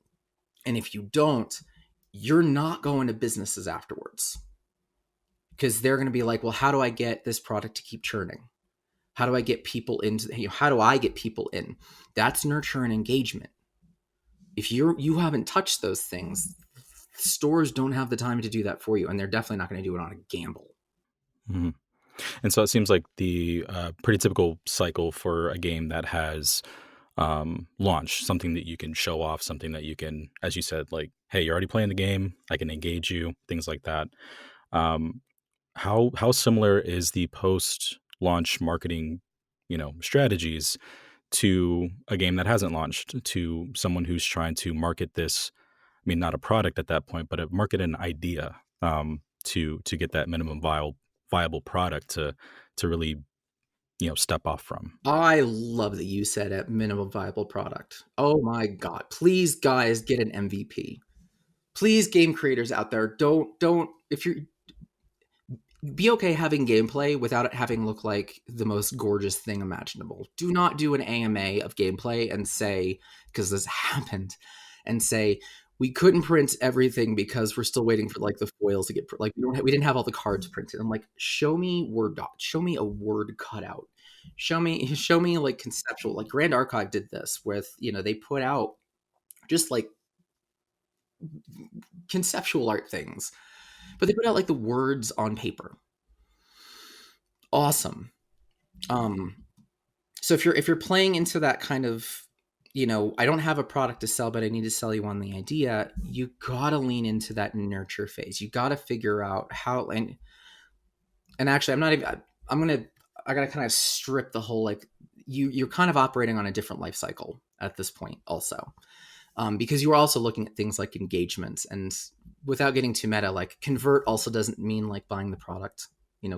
And if you don't, you're not going to businesses afterwards, because they're going to be like, well, how do I get this product to keep churning? How do I get people into, how do I get people in? That's nurture and engagement. If you haven't touched those things, stores don't have the time to do that for you. And they're definitely not going to do it on a gamble. Mm-hmm. And so it seems like the pretty typical cycle for a game that has launch, something that you can show off, something that you can, as you said, like, hey, you're already playing the game, I can engage you, things like that. How similar is the post launch marketing, strategies to a game that hasn't launched, to someone who's trying to market this. I mean, not a product at that point, but market an idea, to get that minimum viable product to really step off from. I love that you said at minimum viable product. Oh my God. Please, guys, get an MVP. Please, game creators out there, don't, if you're, be okay having gameplay without it having look like the most gorgeous thing imaginable. Do not do an AMA of gameplay and say, because this happened, and say, we couldn't print everything because we're still waiting for like the foils to get, like we didn't have all the cards printed. I'm like, show me Word doc, show me a word cutout. Show me like conceptual, like Grand Archive did this with, they put out just like conceptual art things, but they put out like the words on paper. Awesome. So if you're playing into that kind of, I don't have a product to sell, but I need to sell you on the idea, you gotta lean into that nurture phase. You gotta figure out how, and actually I gotta kind of strip the whole, like, you're kind of operating on a different life cycle at this point also. Because you are also looking at things like engagements, and without getting too meta, like convert also doesn't mean like buying the product.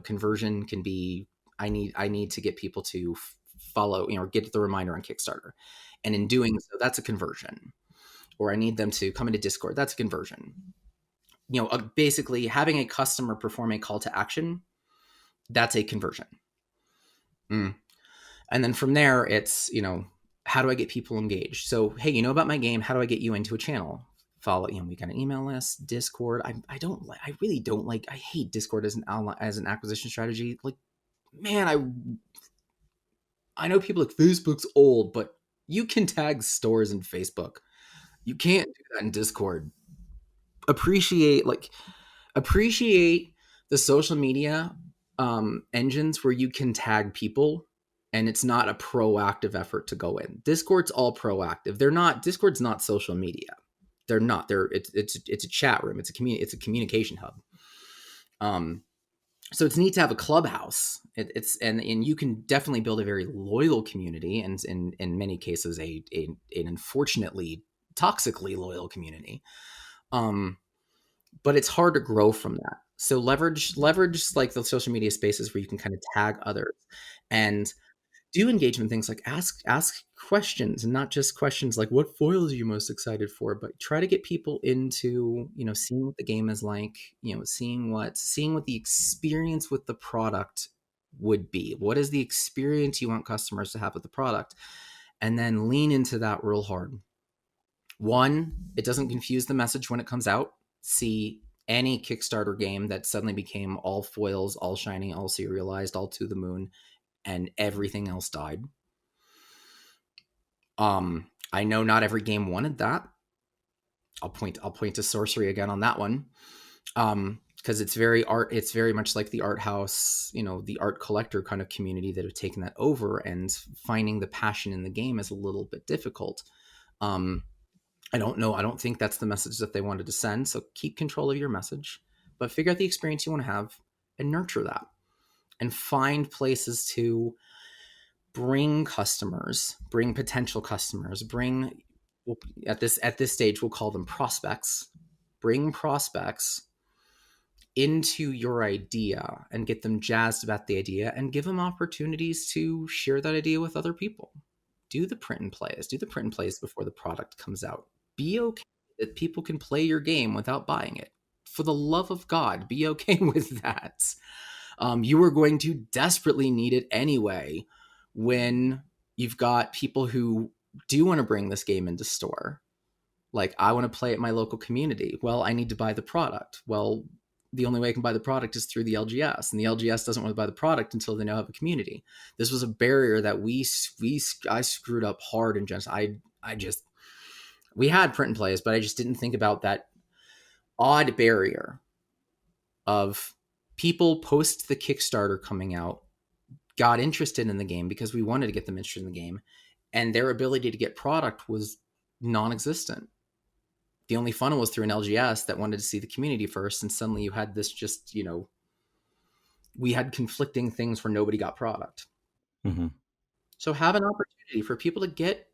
Conversion can be, I need to get people to follow, get the reminder on Kickstarter. And in doing so, that's a conversion. Or I need them to come into Discord. That's a conversion. Basically having a customer perform a call to action, that's a conversion. And then from there, it's, how do I get people engaged? So, hey, you know about my game. How do I get you into a channel? Follow, we got an email list, Discord. I really don't like, I hate Discord as an acquisition strategy. Like, man, I know people like Facebook's old, but you can tag stores in Facebook. You can't do that in Discord. Appreciate the social media engines where you can tag people, and it's not a proactive effort to go in. Discord's all proactive. Discord's not social media. They're not. It's a chat room. It's a communication hub. So it's neat to have a clubhouse. And you can definitely build a very loyal community, and in many cases an unfortunately toxically loyal community. But it's hard to grow from that. So leverage like the social media spaces where you can kind of tag others and do engagement things, like ask questions, and not just questions like what foils are you most excited for, but try to get people into, seeing what the game is like, seeing what the experience with the product would be. What is the experience you want customers to have with the product? And then lean into that real hard. One, it doesn't confuse the message when it comes out. See any Kickstarter game that suddenly became all foils, all shiny, all serialized, all to the moon, and everything else died. I know not every game wanted that. I'll point to Sorcery again on that one. Because it's very much like the art house, the art collector kind of community that have taken that over, and finding the passion in the game is a little bit difficult. I don't know. I don't think that's the message that they wanted to send. So keep control of your message, but figure out the experience you want to have and nurture that, and find places to bring customers, bring potential customers, at this stage, we'll call them prospects. Bring prospects into your idea and get them jazzed about the idea, and give them opportunities to share that idea with other people. Do the print and plays. Do the print and plays before the product comes out. Be okay that people can play your game without buying it. For the love of God, be okay with that. You are going to desperately need it anyway when you've got people who do want to bring this game into store. Like, I want to play at my local community. Well, I need to buy the product. Well, the only way I can buy the product is through the LGS, and the LGS doesn't want to buy the product until they now have a community. This was a barrier that I screwed up hard in Genesis. We had print and plays, but I just didn't think about that odd barrier of people post the Kickstarter coming out, got interested in the game because we wanted to get them interested in the game, and their ability to get product was non-existent. The only funnel was through an LGS that wanted to see the community first, and suddenly you had this just, we had conflicting things where nobody got product. Mm-hmm. So have an opportunity for people to get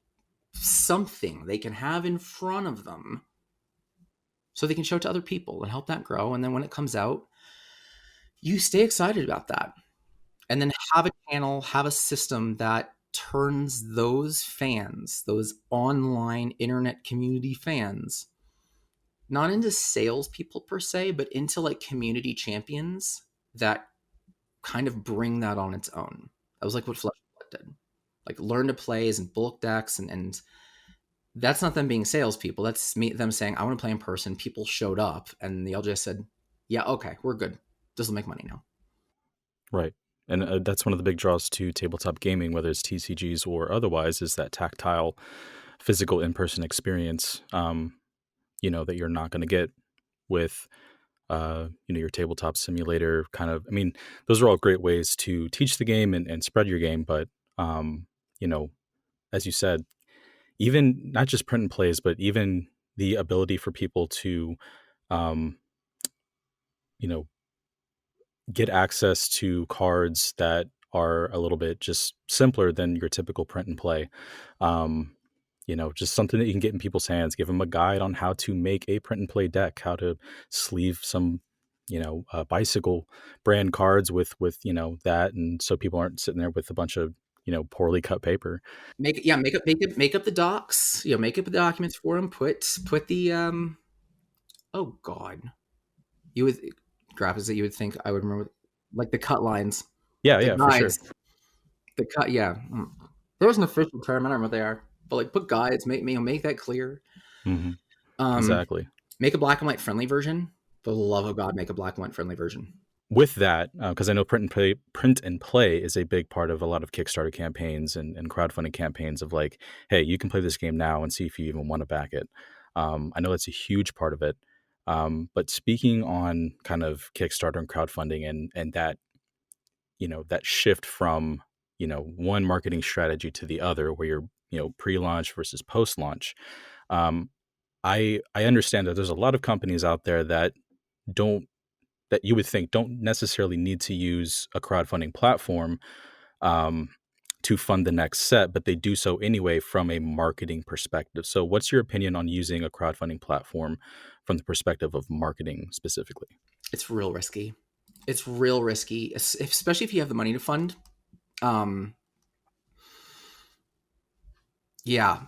something they can have in front of them so they can show it to other people and help that grow. And then when it comes out, you stay excited about that. And then have a channel, have a system that turns those fans, those online internet community fans, not into salespeople per se, but into like community champions that kind of bring that on its own. That was like what Flesh and Blood did. Like learn to plays and bulk decks, and that's not them being salespeople. That's them saying, I want to play in person. People showed up and the LJS said, yeah, okay, we're good. This will make money now. Right. And that's one of the big draws to tabletop gaming, whether it's TCGs or otherwise, is that tactile, physical in-person experience, that you're not going to get with, your tabletop simulator kind of. I mean, those are all great ways to teach the game and spread your game. But, as you said, even not just print and plays, but even the ability for people to, get access to cards that are a little bit just simpler than your typical print and play. Just something that you can get in people's hands, give them a guide on how to make a print and play deck, how to sleeve some, bicycle brand cards with, that. And so people aren't sitting there with a bunch of, poorly cut paper. Make up the docs, make up the documents for them, put the, oh God, you would graphics that you would think I would remember, like the cut lines. Yeah, for sure. The cut, yeah. There's an official term, I don't know what they are, but like put guides, make that clear. Mm-hmm. Exactly. Make a black and white friendly version. For the love of God, make a black and white friendly version. With that, because I know print and play is a big part of a lot of Kickstarter campaigns and crowdfunding campaigns of like, hey, you can play this game now and see if you even want to back it. I know that's a huge part of it. But speaking on kind of Kickstarter and crowdfunding and that, that shift from, one marketing strategy to the other, where you're, pre-launch versus post-launch. I understand that there's a lot of companies out there that you would think don't necessarily need to use a crowdfunding platform to fund the next set, but they do so anyway from a marketing perspective. So what's your opinion on using a crowdfunding platform from the perspective of marketing specifically? It's real risky. It's real risky, especially if you have the money to fund. Yeah.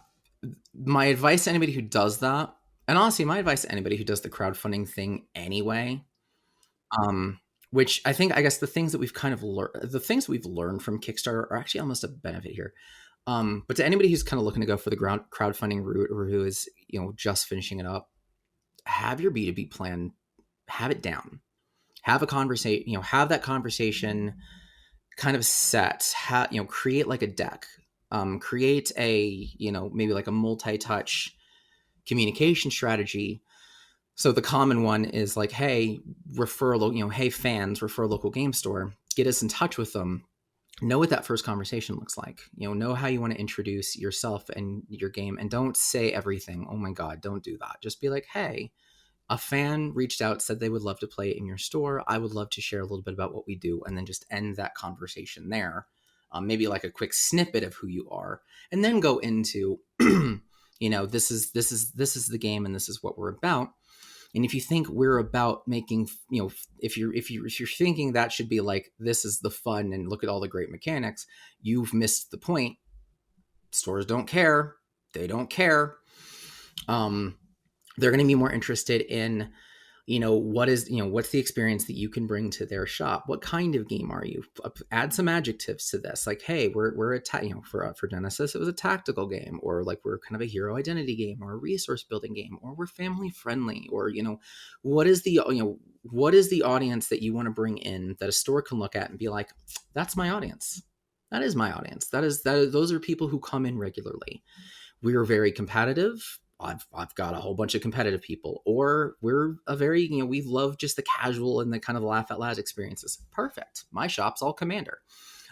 My advice to anybody who does that, and honestly, my advice to anybody who does the crowdfunding thing anyway, which I guess the things that we've kind of learned, the things we've learned from Kickstarter are actually almost a benefit here. But to anybody who's kind of looking to go for the crowdfunding route, or who is, just finishing it up, have your B2B plan, have it down, have a conversation, have that conversation kind of set, create like a deck, create a, maybe like a multi-touch communication strategy. So the common one is like, hey, hey fans, refer a local game store, get us in touch with them. Know what that first conversation looks like. Know how you want to introduce yourself and your game, and don't say everything. Oh my God, don't do that. Just be like, hey, a fan reached out, said they would love to play it in your store. I would love to share a little bit about what we do, and then just end that conversation there. Maybe like a quick snippet of who you are, and then go into, this is the game, and this is what we're about. And if you think we're about making, if you're thinking that should be like, this is the fun and look at all the great mechanics, you've missed the point. Stores don't care. They don't care. They're going to be more interested in, what's the experience that you can bring to their shop? What kind of game are you? Add some adjectives to this. Like, hey, we're for Genesis, it was a tactical game, or like we're kind of a hero identity game, or a resource building game, or we're family friendly, or, what is the audience that you want to bring in that a store can look at and be like, that's my audience. That is my audience. Those are people who come in regularly. We are very competitive. I've got a whole bunch of competitive people, or we're a very, we love just the casual and the kind of laugh out loud experiences. Perfect. My shop's all Commander.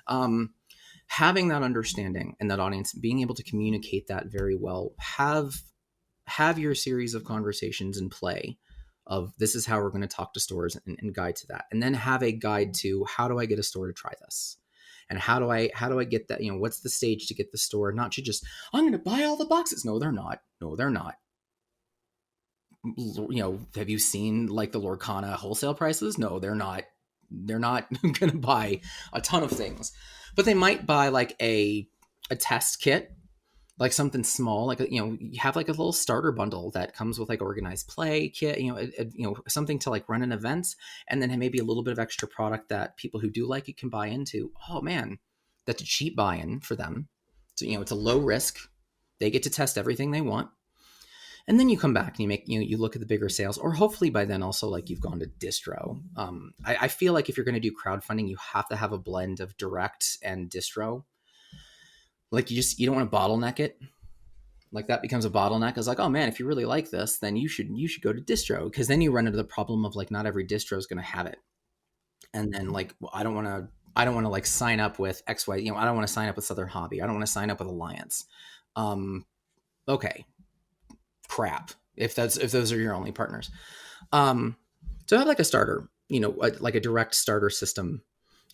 Having that understanding and that audience, being able to communicate that very well, have your series of conversations and play of this is how we're going to talk to stores and guide to that. And then have a guide to how do I get a store to try this? And how do I get that, what's the stage to get the store not to just, I'm going to buy all the boxes. No, they're not. No, they're not. Have you seen like the Lorcana wholesale prices? No, they're not. They're not going to buy a ton of things, but they might buy like a test kit, like something small, like you have like a little starter bundle that comes with like organized play kit, something to like run an event, and then maybe a little bit of extra product that people who do like it can buy into. Oh man, that's a cheap buy-in for them. So it's a low risk. They get to test everything they want, and then you come back and you look at the bigger sales, or hopefully by then also like you've gone to distro. I feel like if you're going to do crowdfunding, you have to have a blend of direct and distro. Like you don't want to bottleneck it. Like that becomes a bottleneck. It's like, oh man, if you really like this, then you should go to distro, because then you run into the problem of like not every distro is going to have it. And then like, well, I don't want to like sign up with XY. I don't want to sign up with Southern Hobby. I don't want to sign up with Alliance. Okay, crap. If those are your only partners, so have like a starter, like a direct starter system.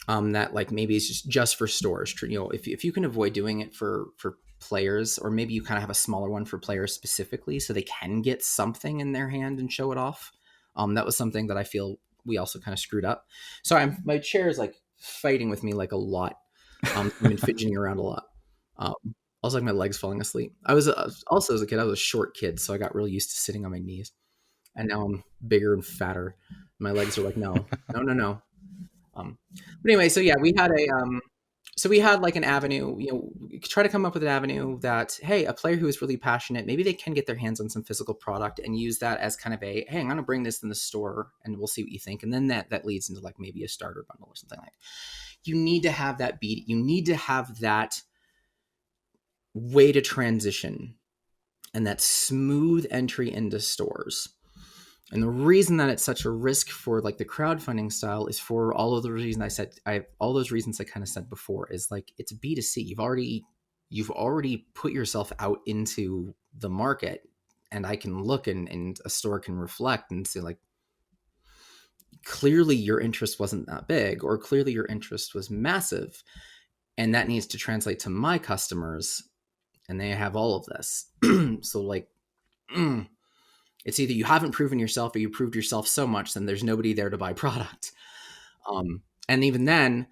That like maybe is just for stores. If you can avoid doing it for players, or maybe you kind of have a smaller one for players specifically, so they can get something in their hand and show it off. That was something that I feel we also kind of screwed up. So my chair is like fighting with me like a lot. I've been fidgeting around a lot. Also, like my legs falling asleep. I was also as a kid, I was a short kid, so I got really used to sitting on my knees, and now I'm bigger and fatter. My legs are like, no. But anyway, so yeah, we had like an avenue, try to come up with an avenue that, hey, a player who is really passionate, maybe they can get their hands on some physical product and use that as kind of a, hey, I'm going to bring this in the store and we'll see what you think. And then that leads into like maybe a starter bundle or something like that. You need to have that beat. You need to have that way to transition and that smooth entry into stores. And the reason that it's such a risk for like the crowdfunding style is for all of the reasons I said. All those reasons I kind of said before is like it's B2C. You've already put yourself out into the market, and I can look and a store can reflect and say like, clearly your interest wasn't that big, or clearly your interest was massive, and that needs to translate to my customers, and they have all of this. So like. It's either you haven't proven yourself or you proved yourself so much, then there's nobody there to buy product. And even then,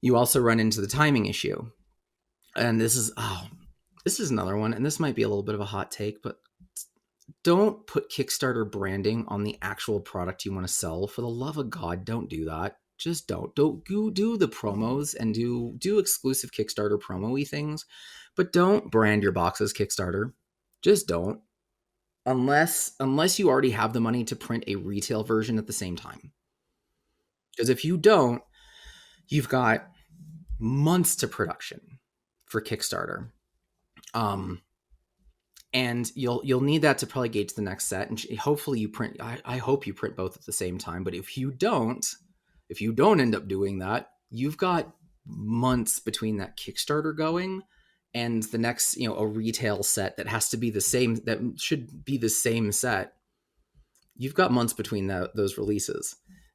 you also run into the timing issue. And this is another one. And this might be a little bit of a hot take, but don't put Kickstarter branding on the actual product you want to sell. For the love of God, don't do that. Just don't. Don't do the promos and do exclusive Kickstarter promo-y things, but don't brand your boxes Kickstarter. Just don't. Unless you already have the money to print a retail version at the same time. Because if you don't, you've got months to production for Kickstarter. And you'll need that to probably gauge the next set. And hopefully you print, I hope you print both at the same time. But if you don't end up doing that, you've got months between that Kickstarter going and the next, a retail set that has to be the same, that should be the same set. You've got months between those releases.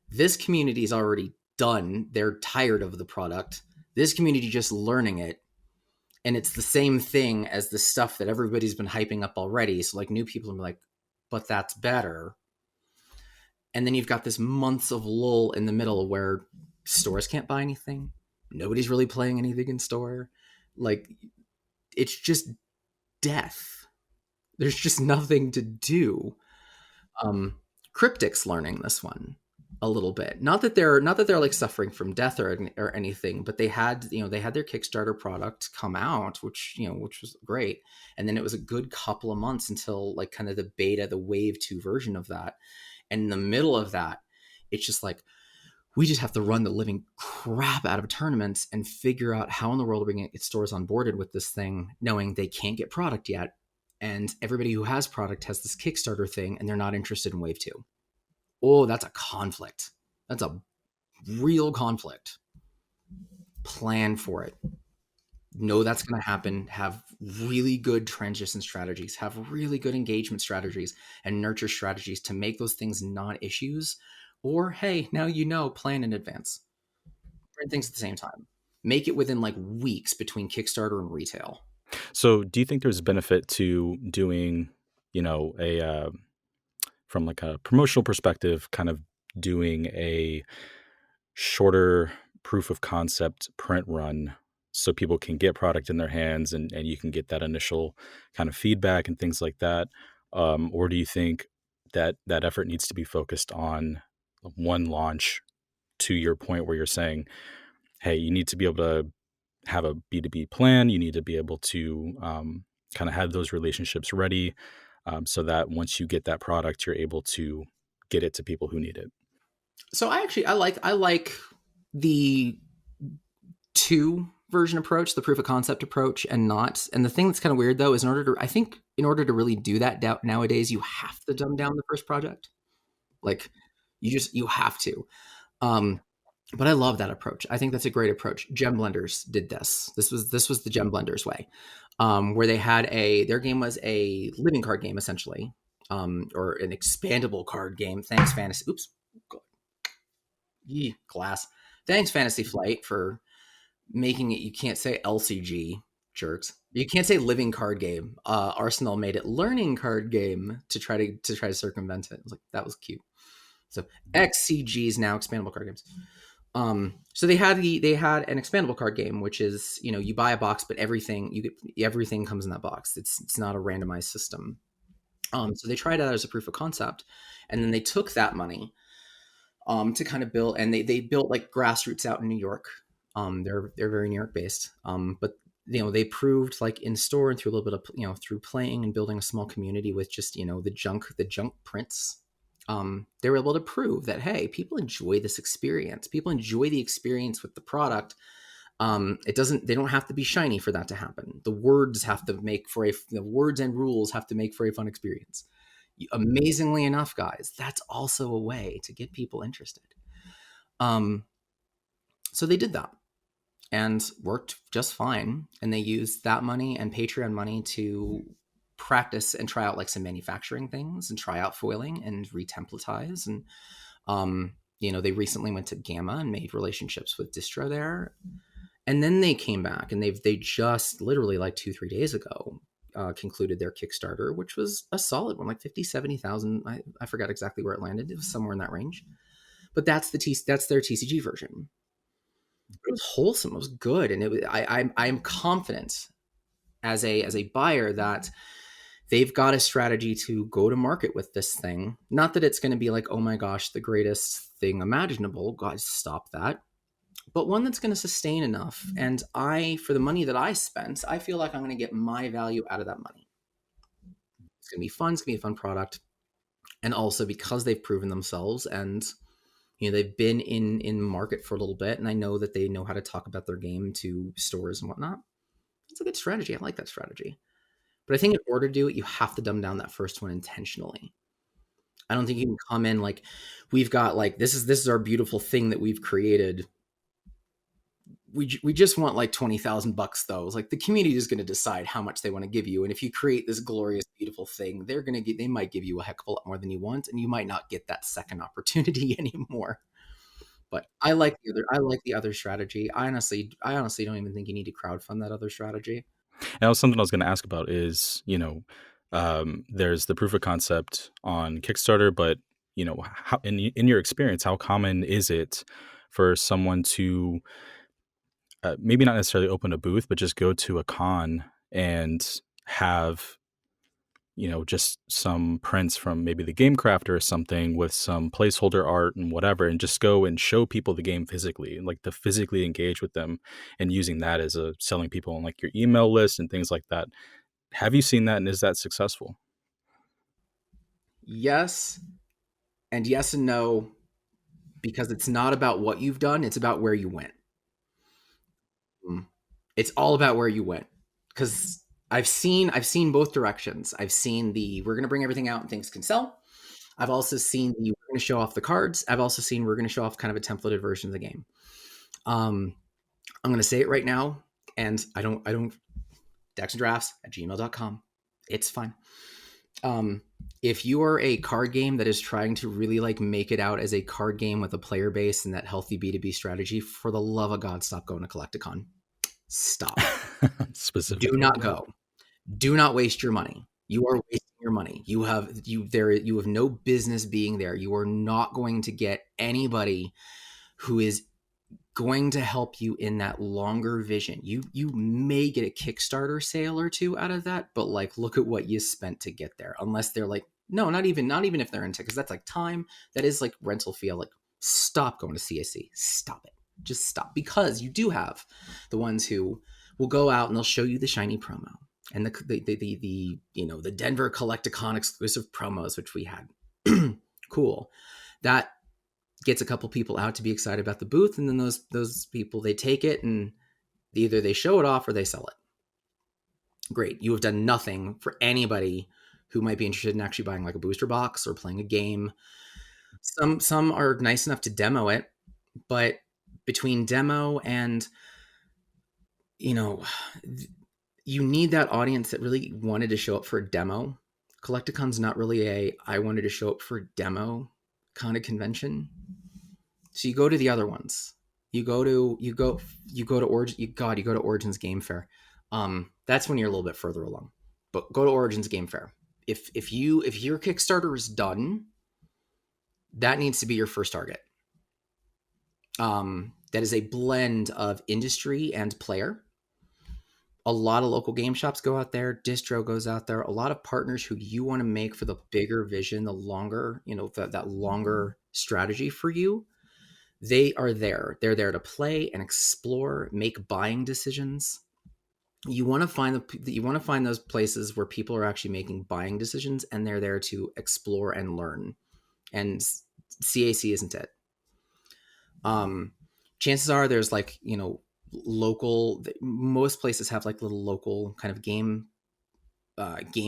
This community is already done. They're tired of the product. This community just learning it. And it's the same thing as the stuff that everybody's been hyping up already. So like new people are like, but that's better. And then you've got this months of lull in the middle where stores can't buy anything. Nobody's really playing anything in store. Like, it's just death. There's just nothing to do. Cryptic's learning this one a little bit. Not that they're like suffering from death or anything, but they had their Kickstarter product come out, which was great. And then it was a good couple of months until like kind of the beta, the wave 2 version of that. And in the middle of that, it's just like, we just have to run the living crap out of tournaments and figure out how in the world we're going to get stores onboarded with this thing, knowing they can't get product yet. And everybody who has product has this Kickstarter thing and they're not interested in wave 2. Oh, that's a conflict. That's a real conflict. Plan for it. Know that's going to happen. Have really good transition strategies, have really good engagement strategies and nurture strategies to make those things non-issues. Or, hey, now you know, plan in advance. Print things at the same time. Make it within like weeks between Kickstarter and retail. So, do you think there's benefit to doing, a from like a promotional perspective, kind of doing a shorter proof of concept print run so people can get product in their hands and you can get that initial kind of feedback and things like that? Or do you think that that effort needs to be focused on one launch, to your point where you're saying, hey, you need to be able to have a B2B plan. You need to be able to kind of have those relationships ready, so that once you get that product, you're able to get it to people who need it. So I like the two version approach, the proof of concept approach, and not. And the thing that's kind of weird though is in order to really do that nowadays, you have to dumb down the first project. Like you have to. Um, but I love that approach. I think that's a great approach. Gem Blenders did this. This was the Gem Blenders way, where they had their game was a living card game essentially, or an expandable card game. Thanks, Fantasy. Oops, glass. Thanks, Fantasy Flight, for making it. You can't say LCG, jerks. You can't say living card game. Arsenal made it learning card game to try to circumvent it. I was like, that was cute. So XCGs now expandable card games. So they had an expandable card game, which is, you buy a box, but everything comes in that box. It's not a randomized system. So they tried out as a proof of concept, and then they took that money to kind of build, and they built like grassroots out in New York. They're very New York based. But they proved like in store and through a little bit of through playing and building a small community with just the junk prints. They were able to prove that, hey, people enjoy this experience. People enjoy the experience with the product. They don't have to be shiny for that to happen. The words and rules have to make for a fun experience. Amazingly enough, guys, that's also a way to get people interested. So they did that and worked just fine. And they used that money and Patreon money to practice and try out like some manufacturing things and try out foiling and retemplatize. And, they recently went to Gamma and made relationships with distro there. And then they came back and they just literally like 2-3 days ago concluded their Kickstarter, which was a solid one, like 50, 70,000. I forgot exactly where it landed. It was somewhere in that range, but that's their TCG version. It was wholesome. It was good. And I'm confident as a buyer that they've got a strategy to go to market with this thing. Not that it's going to be like, oh my gosh, the greatest thing imaginable. God, stop that. But one that's going to sustain enough. And for the money that I spent, I feel like I'm going to get my value out of that money. It's going to be fun. It's going to be a fun product. And also because they've proven themselves and, they've been in market for a little bit. And I know that they know how to talk about their game to stores and whatnot. It's a good strategy. I like that strategy. But I think in order to do it, you have to dumb down that first one intentionally. I don't think you can come in like, we've got like, this is our beautiful thing that we've created. We just want like $20,000 though. It's like the community is going to decide how much they want to give you. And if you create this glorious, beautiful thing, they might give you a heck of a lot more than you want. And you might not get that second opportunity anymore. But I like the other strategy. I honestly don't even think you need to crowdfund that other strategy. And that was something I was going to ask about is, there's the proof of concept on Kickstarter, but, how, in your experience, how common is it for someone to maybe not necessarily open a booth, but just go to a con and have, just some prints from maybe the Game Crafter or something with some placeholder art and whatever, and just go and show people the game physically, like to physically engage with them and using that as a selling people on like your email list and things like that. Have you seen that, and is that successful? Yes. And yes and no, because it's not about what you've done. It's about where you went. It's all about where you went. Because I've seen both directions. I've seen we're going to bring everything out and things can sell. I've also seen we're going to show off the cards. I've also seen we're going to show off kind of a templated version of the game. I'm going to say it right now. And I don't decksanddrafts@gmail.com. It's fine. If you are a card game that is trying to really like make it out as a card game with a player base and that healthy B2B strategy, for the love of God, stop going to Collecticon. Stop. Specifically. Do not go. Do not waste your money. You are wasting your money. You have no business being there. You are not going to get anybody who is going to help you in that longer vision. You may get a Kickstarter sale or two out of that, but like look at what you spent to get there. Unless they're like, no, not even if they're into, because that's like time. That is like rental fee. Like, stop going to CAC. Stop it. Just stop. Because you do have the ones who will go out and they'll show you the shiny promo and the Denver Collecticon exclusive promos, which we had. Cool. That gets a couple people out to be excited about the booth, and then those people, they take it and either they show it off or they sell it. Great. You have done nothing for anybody who might be interested in actually buying like a booster box or playing a game. Some are nice enough to demo it, but between demo and, you need that audience that really wanted to show up for a demo. Collecticon's not really I wanted to show up for a demo kind of convention. So you go to the other ones. You go to Origins Game Fair. That's when you're a little bit further along. But go to Origins Game Fair. If your Kickstarter is done, that needs to be your first target. That is a blend of industry and player. A lot of local game shops go out there. Distro goes out there. A lot of partners who you want to make for the bigger vision, the longer, that longer strategy for you. They are there. They're there to play and explore, make buying decisions. You want to find those places where people are actually making buying decisions, and they're there to explore and learn. And CAC isn't it. Chances are there's like, local, most places have like little local kind of game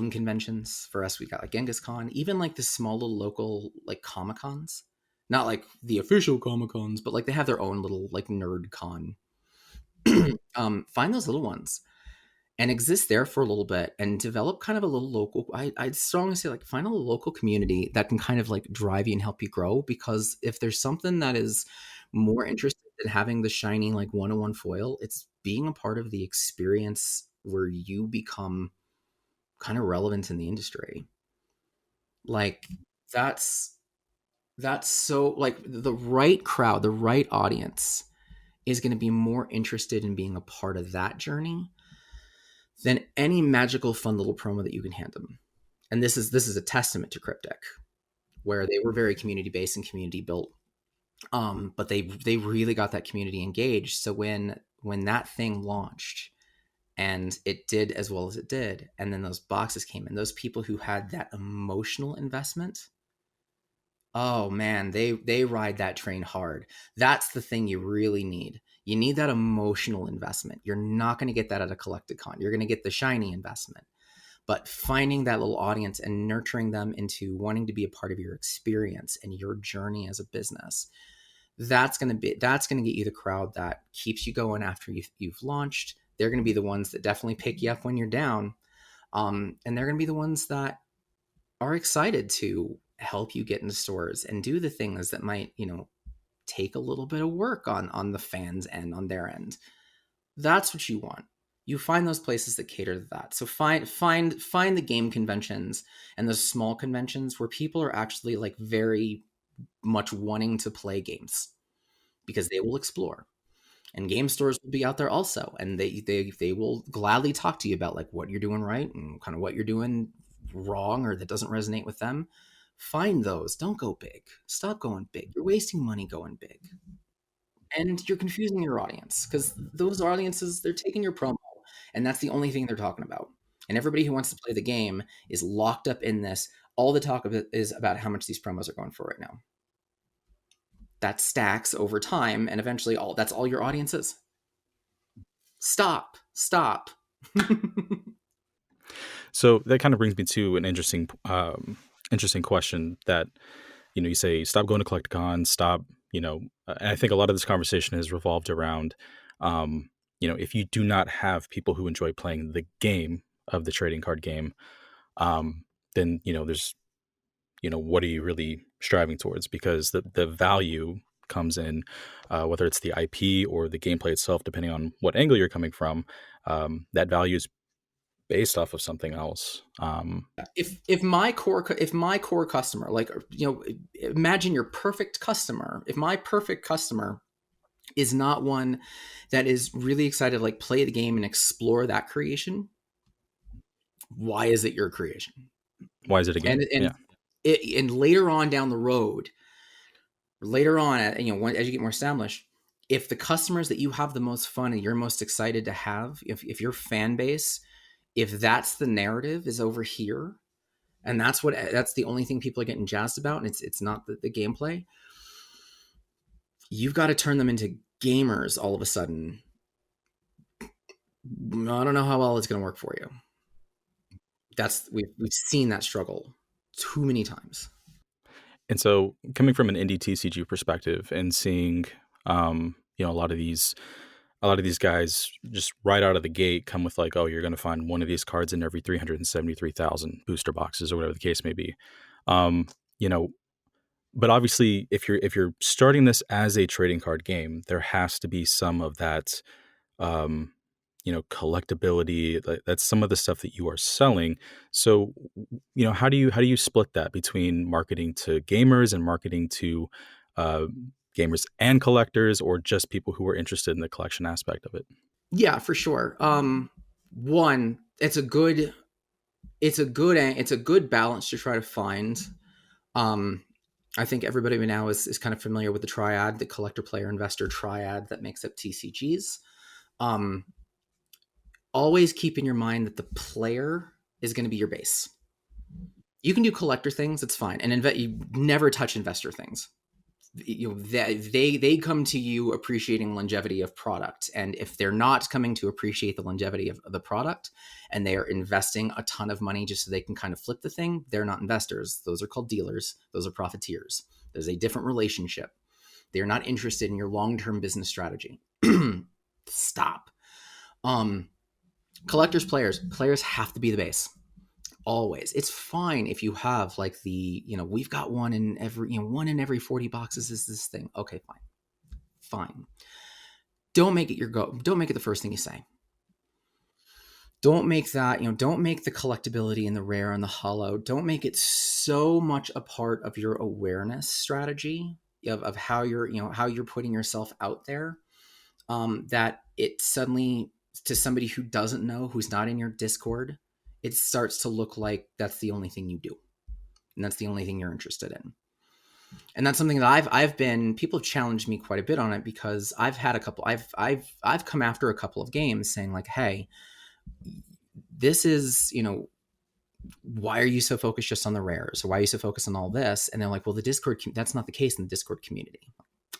conventions. For us, we got like Genghis Khan, even like the small little local like Comic-Cons, not like the official Comic-Cons, but like they have their own little like nerd con. Find those little ones and exist there for a little bit and develop kind of a little local. I'd strongly say like find a little local community that can kind of like drive you and help you grow, because if there's something that is more interested in having the shiny like 101 foil, it's being a part of the experience where you become kind of relevant in the industry. Like that's so like the right crowd, the right audience is going to be more interested in being a part of that journey than any magical fun little promo that you can hand them. And this is a testament to Cryptic, where they were very community based and community built. But they really got that community engaged. So when that thing launched and it did as well as it did, and then those boxes came in, those people who had that emotional investment, oh man, they ride that train hard. That's the thing you really need. You need that emotional investment. You're not going to get that at a Collecticon. You're going to get the shiny investment. But finding that little audience and nurturing them into wanting to be a part of your experience and your journey as a business, that's going to get you the crowd that keeps you going after you've launched. They're going to be the ones that definitely pick you up when you're down. And they're going to be the ones that are excited to help you get into stores and do the things that might, take a little bit of work on the fans' end, on their end. That's what you want. You find those places that cater to that. So find the game conventions and the small conventions where people are actually like very much wanting to play games, because they will explore, and game stores will be out there also, and they will gladly talk to you about like what you're doing right and kind of what you're doing wrong or that doesn't resonate with them. Find those. Don't go big. Stop going big. You're wasting money going big, and you're confusing your audience, because those audiences, they're taking your promo and that's the only thing they're talking about. And everybody who wants to play the game is locked up in this. All the talk of it is about how much these promos are going for right now. That stacks over time, and eventually that's all your audience is. Stop. So that kind of brings me to an interesting question that, you say stop going to Collecticon, stop, and I think a lot of this conversation has revolved around if you do not have people who enjoy playing the game of the trading card game, then there's what are you really striving towards? Because the value comes in whether it's the IP or the gameplay itself, depending on what angle you're coming from. That value is based off of something else. If my core customer, like, imagine your perfect customer. If my perfect customer is not one that is really excited to like play the game and explore that creation, why is it your creation? Why is it a game? And later on down the road, as you get more established, if the customers that you have the most fun and you're most excited to have, if your fan base, if that's the narrative is over here, and that's the only thing people are getting jazzed about, and it's not the gameplay, you've got to turn them into gamers all of a sudden. I don't know how well it's going to work for you. We've seen that struggle too many times. And so, coming from an indie TCG perspective and seeing, a lot of these guys just right out of the gate come with like, oh, you're going to find one of these cards in every 373,000 booster boxes or whatever the case may be. But obviously, if you're starting this as a trading card game, there has to be some of that, collectability. That's some of the stuff that you are selling. So, how do you split that between marketing to gamers and marketing to gamers and collectors, or just people who are interested in the collection aspect of it? Yeah, for sure. One, it's a good balance to try to find. I think everybody now is kind of familiar with the triad, the collector, player, investor triad that makes up TCGs. Always keep in your mind that the player is going to be your base. You can do collector things, it's fine, and you never touch investor things. They come to you appreciating longevity of product, and if they're not coming to appreciate the longevity of the product, and they are investing a ton of money just so they can kind of flip the thing, they're not investors. Those are called dealers. Those are profiteers. There's a different relationship. They're not interested in your long-term business strategy. Stop. Collectors, players have to be the base. Always. It's fine if you have like we've got one in every 40 boxes is this thing. Okay, fine. Don't make it don't make it the first thing you say. Don't make that, don't make the collectability and the rare and the hollow, don't make it so much a part of your awareness strategy of how you're putting yourself out there, that it suddenly, to somebody who doesn't know, who's not in your Discord, it starts to look like that's the only thing you do. And that's the only thing you're interested in. And that's something that people have challenged me quite a bit on it, because I've come after a couple of games saying like, hey, this is, why are you so focused just on the rares? Or why are you so focused on all this? And they're like, well, the Discord, that's not the case in the Discord community.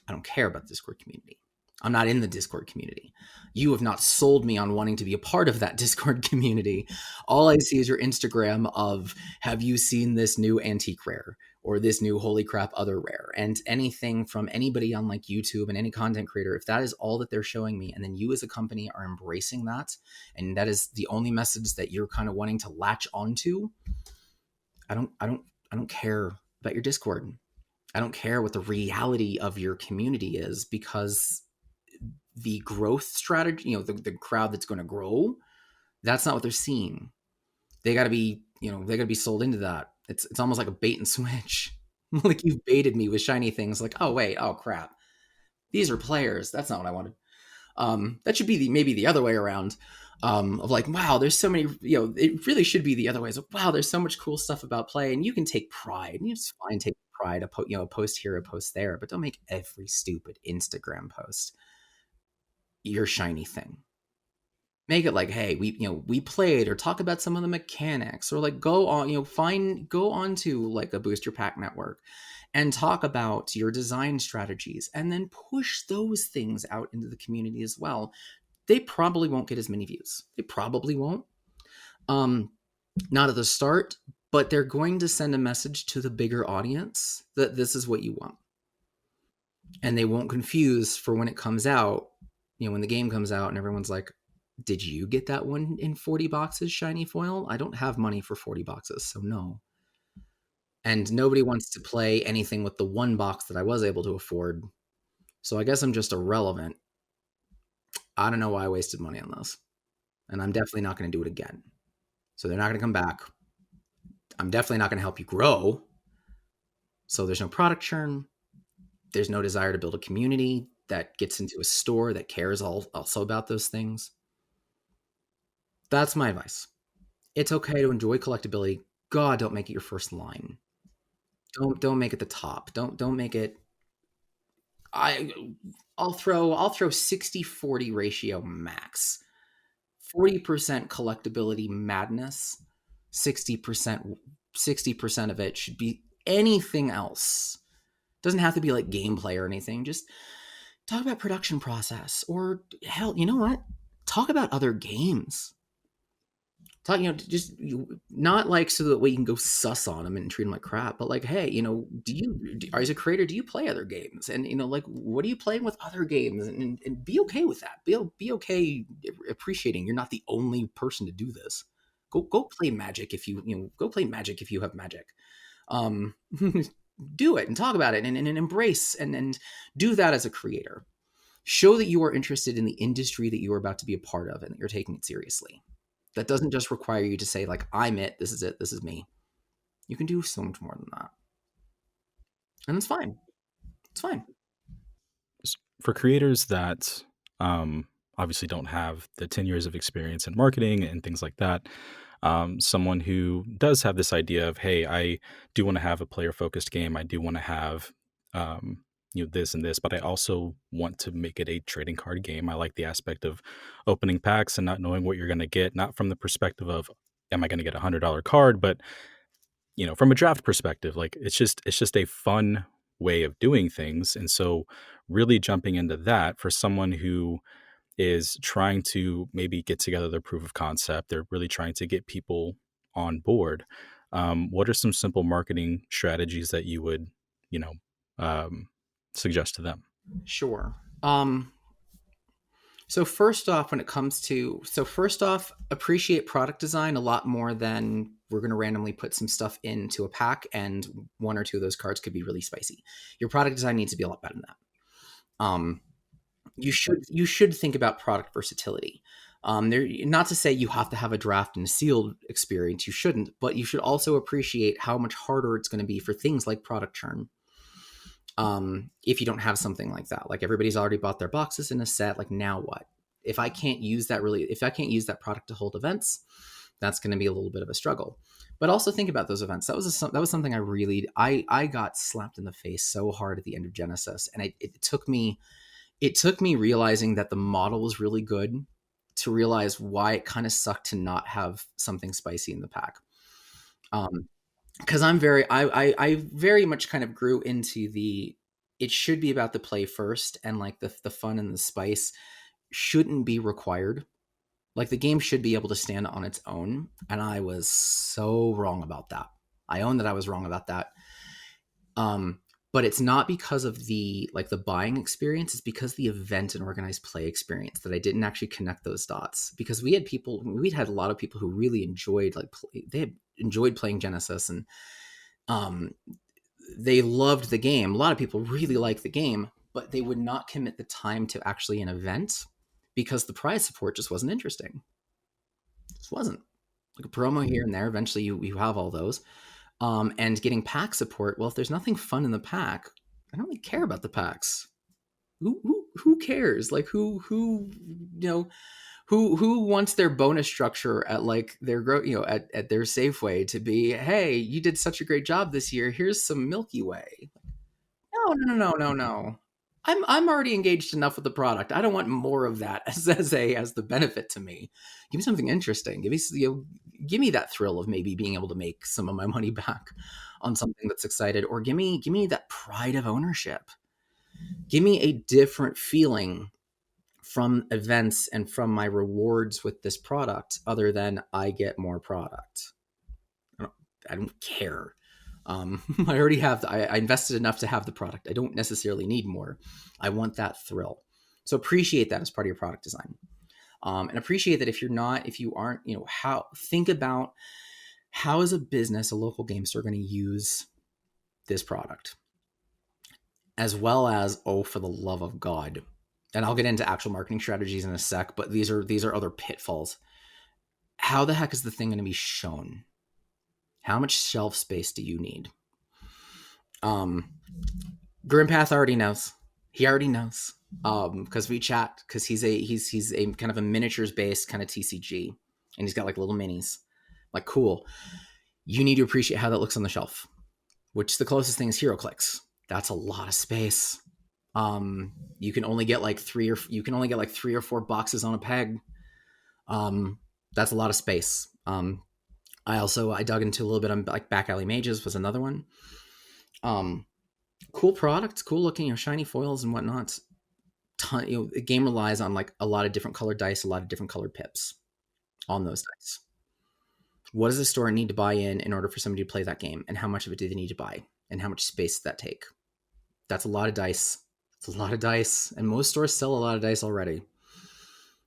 I don't care about the Discord community. I'm not in the Discord community. You have not sold me on wanting to be a part of that Discord community. All I see is your Instagram of, have you seen this new antique rare or this new holy crap other rare? And anything from anybody on like YouTube and any content creator, if that is all that they're showing me, and then you as a company are embracing that, and that is the only message that you're kind of wanting to latch onto, I don't care about your Discord. I don't care what the reality of your community is, because the growth strategy, the crowd that's going to grow, that's not what they're seeing. They got to be, sold into that. It's almost like a bait and switch. Like, you've baited me with shiny things. Like, oh wait, oh crap, these are players. That's not what I wanted. That should be maybe the other way around. Of like, wow, there's so many. It really should be the other way. It's like, wow, there's so much cool stuff about play, and you can take pride. And it's fine, take pride. A post here, a post there, but don't make every stupid Instagram post your shiny thing. Make it like, hey, we played, or talk about some of the mechanics, or like go onto like a booster pack network and talk about your design strategies, and then push those things out into the community as well. They probably won't get as many views. They probably won't. Not at the start, but they're going to send a message to the bigger audience that this is what you want. And they won't confuse for when it comes out, when the game comes out and everyone's like, did you get that one in 40 boxes shiny foil? I don't have money for 40 boxes, so no. And nobody wants to play anything with the one box that I was able to afford. So I guess I'm just irrelevant. I don't know why I wasted money on this. And I'm definitely not going to do it again. So they're not going to come back. I'm definitely not going to help you grow. So there's no product churn. There's no desire to build a community that gets into a store that cares also about those things. That's my advice. It's okay to enjoy collectability. God, don't make it your first line. Don't make it the top. Don't make it. I'll throw 60-40 ratio max. 40% collectability madness. 60% of it should be anything else. Doesn't have to be like gameplay or anything. Just talk about production process, or hell, you know what? Talk about other games. Talk, just not like so that way you can go sus on them and treat them like crap, but like, hey, as a creator, do you play other games? And like, what are you playing with other games? And be okay with that. Be okay appreciating you're not the only person to do this. Go play Magic if go play Magic if you have Magic. Do it and talk about it and embrace and do that as a creator. Show that you are interested in the industry that you are about to be a part of and that you're taking it seriously. That doesn't just require you to say, like, I'm it, this is me. You can do so much more than that. And it's fine. It's fine. For creators that obviously don't have the 10 years of experience in marketing and things like that, someone who does have this idea of, hey, I do want to have a player-focused game. I do want to have this and this, but I also want to make it a trading card game. I like the aspect of opening packs and not knowing what you're going to get, not from the perspective of, am I going to get $100 card, but from a draft perspective, like it's just a fun way of doing things. And so really jumping into that for someone who is trying to maybe get together their proof of concept, they're really trying to get people on board. What are some simple marketing strategies that you would, suggest to them? Sure. So first off, appreciate product design a lot more than we're going to randomly put some stuff into a pack and one or two of those cards could be really spicy. Your product design needs to be a lot better than that. You should think about product versatility. Not to say you have to have a draft and a sealed experience. You shouldn't, but you should also appreciate how much harder it's going to be for things like product churn. If you don't have something like that, like everybody's already bought their boxes in a set, like now what? If I can't use that product to hold events, that's going to be a little bit of a struggle. But also think about those events. That was something I got slapped in the face so hard at the end of Genesis, and it took me realizing that the model was really good to realize why it kind of sucked to not have something spicy in the pack. Because I very much kind of grew into it should be about the play first, and like the fun and the spice shouldn't be required. Like the game should be able to stand on its own, and I was so wrong about that. I own that I was wrong about that. But it's not because of the buying experience. It's because the event and organized play experience that I didn't actually connect those dots. Because we'd had a lot of people who really enjoyed they had enjoyed playing Genesis, and they loved the game. A lot of people really liked the game, but they would not commit the time to actually an event because the prize support just wasn't interesting. It just wasn't. Like a promo here and there. Eventually you have all those. And getting pack support. Well, if there's nothing fun in the pack, I don't really care about the packs. Who cares? Like who wants their bonus structure at like their at their Safeway to be, hey, you did such a great job this year. Here's some Milky Way. No. I'm already engaged enough with the product. I don't want more of that as the benefit to me. Give me something interesting. Give me that thrill of maybe being able to make some of my money back on something that's excited, or give me that pride of ownership. Give me a different feeling from events and from my rewards with this product other than I get more product. I don't care. I already have I invested enough to have the product. I don't necessarily need more. I want that thrill. So appreciate that as part of your product design. And appreciate that if you aren't, think about how is a business, a local game store, going to use this product, as well as, oh, for the love of God. And I'll get into actual marketing strategies in a sec, but these are other pitfalls. How the heck is the thing going to be shown? How much shelf space do you need? Grimpath already knows. He already knows. Because we chat, because he's a kind of a miniatures based kind of TCG, and he's got like little minis. Like, cool. You need to appreciate how that looks on the shelf, which the closest thing is HeroClix. That's a lot of space. You can only get like 3 or 4 boxes on a peg. That's a lot of space. I dug into a little bit on like Back Alley Mages was another one. Cool products, cool looking, shiny foils and whatnot. The game relies on like a lot of different colored dice, a lot of different colored pips on those dice. What does the store need to buy in order for somebody to play that game? And how much of it do they need to buy? And how much space does that take? That's a lot of dice. It's a lot of dice. And most stores sell a lot of dice already.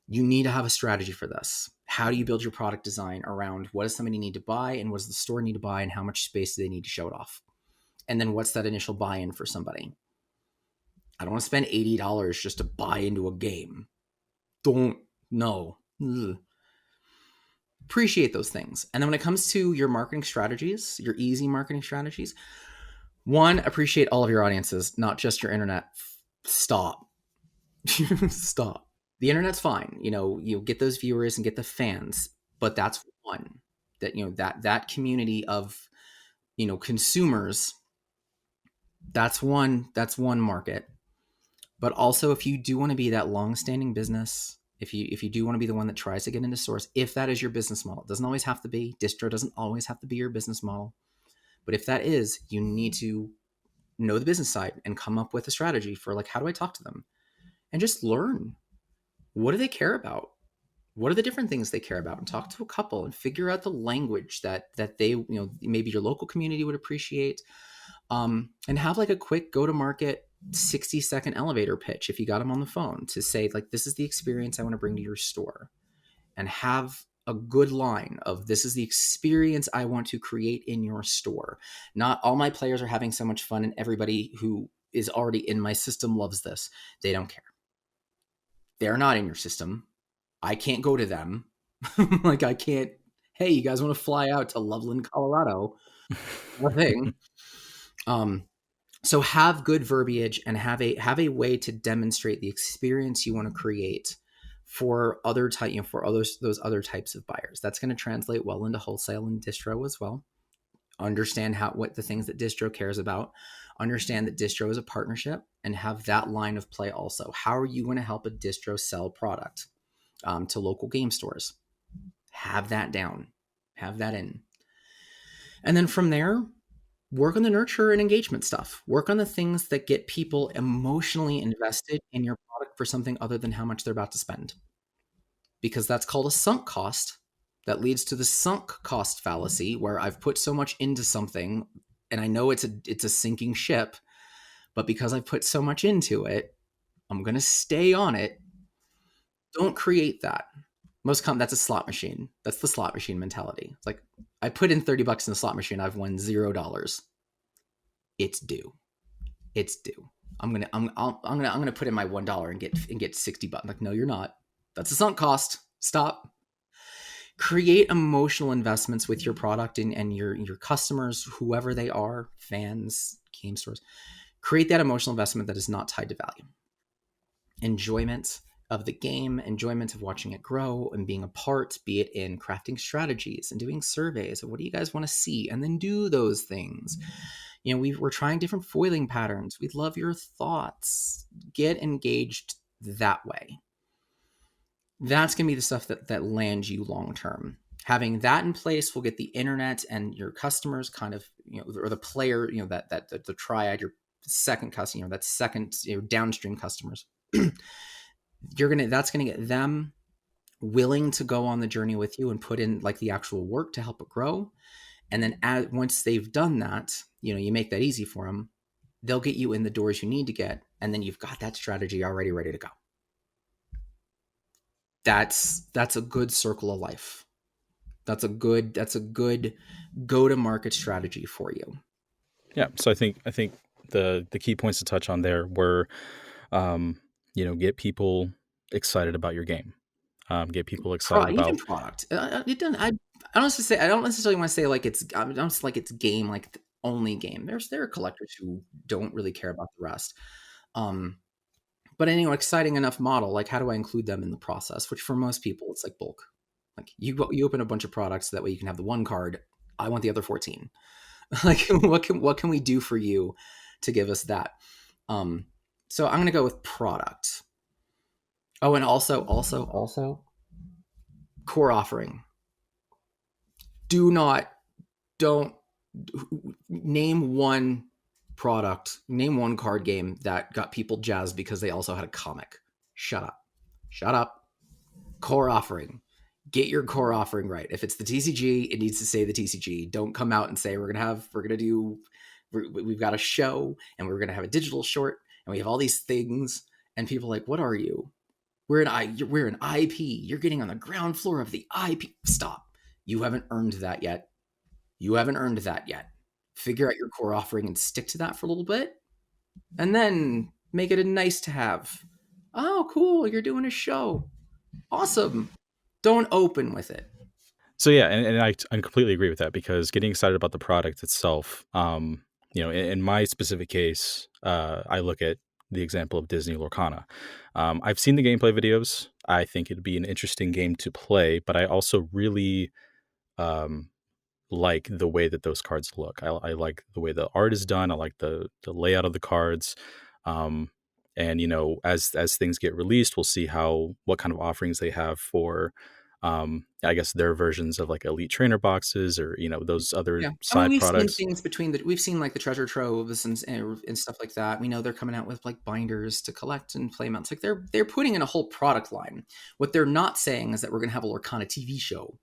You need to have a strategy for this. How do you build your product design around what does somebody need to buy and what does the store need to buy and how much space do they need to show it off? And then what's that initial buy-in for somebody? I don't want to spend $80 just to buy into a game. No. Appreciate those things. And then when it comes to your marketing strategies, your easy marketing strategies, one, appreciate all of your audiences, not just your internet. Stop. Stop. The internet's fine. You get those viewers and get the fans, but that's one. That community of, consumers, that's one market. But also, if you do want to be that long-standing business, if you do want to be the one that tries to get into source, if that is your business model, it doesn't always have to be. Distro doesn't always have to be your business model. But if that is, you need to know the business side and come up with a strategy for like, how do I talk to them? And just learn. What do they care about? What are the different things they care about? And talk to a couple and figure out the language that they, maybe your local community would appreciate. And have like a quick go-to-market 60-second elevator pitch if you got them on the phone to say like, this is the experience I want to bring to your store, and have a good line of this is the experience I want to create in your store. Not all my players are having so much fun and everybody who is already in my system loves this. They don't care. They're not in your system. I can't go to them. Like I can't, hey, you guys want to fly out to Loveland, Colorado? Thing. So have good verbiage and have a way to demonstrate the experience you want to create for those other types of buyers. That's going to translate well into wholesale and distro as well. Understand what the things that distro cares about. Understand that distro is a partnership and have that line of play also. How are you going to help a distro sell product to local game stores? Have that down. Have that in. And then from there, work on the nurture and engagement stuff. Work on the things that get people emotionally invested in your product for something other than how much they're about to spend. Because that's called a sunk cost. That leads to the sunk cost fallacy, where I've put so much into something and I know it's a sinking ship, but because I've put so much into it, I'm going to stay on it. Don't create that. That's a slot machine. That's the slot machine mentality. It's like, I put in $30 in the slot machine. I've won $0. It's due. I'm gonna put in my $1 and get $60. Like, no, you're not. That's a sunk cost. Stop. Create emotional investments with your product and your customers, whoever they are, fans, game stores. Create that emotional investment that is not tied to value. Enjoyment of the game, enjoyment of watching it grow and being a part, be it in crafting strategies and doing surveys of what do you guys want to see, and then do those things. We're trying different foiling patterns. We'd love your thoughts. Get engaged that way. That's going to be the stuff that lands you long-term. Having that in place will get the internet and your customers kind of, or the player, that the triad, your second customer, that second, downstream customers. That's going to get them willing to go on the journey with you and put in like the actual work to help it grow. And then once they've done that, you make that easy for them, they'll get you in the doors you need to get. And then you've got that strategy already ready to go. that's a good circle of life. That's a good go to market strategy for you. Yeah. So I think the key points to touch on there were, get people excited about your game. Get people excited Even about. product. It doesn't. I don't say. I don't necessarily want to say like it's. I don't like it's game like the only game. There are collectors who don't really care about the rest. But exciting enough model. Like, how do I include them in the process? Which for most people, it's like bulk. Like you open a bunch of products that way you can have the one card. I want the other 14. Like, what can we do for you to give us that? So I'm gonna go with product. Oh, and also core offering. Don't name one name one card game that got people jazzed because they also had a comic. Shut up. Core offering. Get your core offering right. If it's the TCG, it needs to say the TCG. Don't come out and say we've got a show and we're gonna have a digital short and we have all these things, and people are like, what are you? We're an IP. You're getting on the ground floor of the IP. Stop. You haven't earned that yet. Figure out your core offering and stick to that for a little bit, and then make it a nice to have. Oh, cool. You're doing a show. Awesome. Don't open with it. So yeah, and I completely agree with that, because getting excited about the product itself, in my specific case, I look at the example of Disney Lorcana. I've seen the gameplay videos. I think it'd be an interesting game to play, but I also really like the way that those cards look. I like the way the art is done. I like the layout of the cards. And as things get released, we'll see what kind of offerings they have for, I guess, their versions of like elite trainer boxes, or those other side products. We've seen like the treasure troves and stuff like that. We know they're coming out with like binders to collect and play mounts. Like they're putting in a whole product line. What they're not saying is that we're going to have a Lorcana TV show.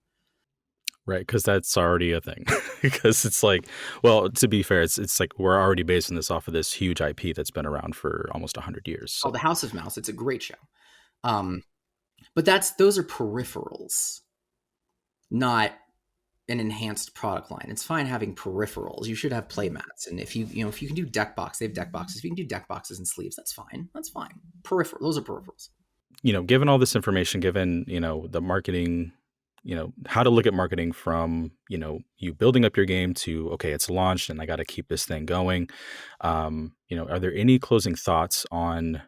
Right, because that's already a thing. Because it's like, well, to be fair, it's like we're already basing this off of this huge IP that's been around for almost 100 years. So. Oh, the House of Mouse. It's a great show. But those are peripherals, not an enhanced product line. It's fine having peripherals. You should have play mats. And if you can do deck box, they have deck boxes. If you can do deck boxes and sleeves, that's fine. Those are peripherals. Given all this information, given, the marketing, how to look at marketing from, you building up your game to, okay, it's launched and I got to keep this thing going. Are there any closing thoughts on,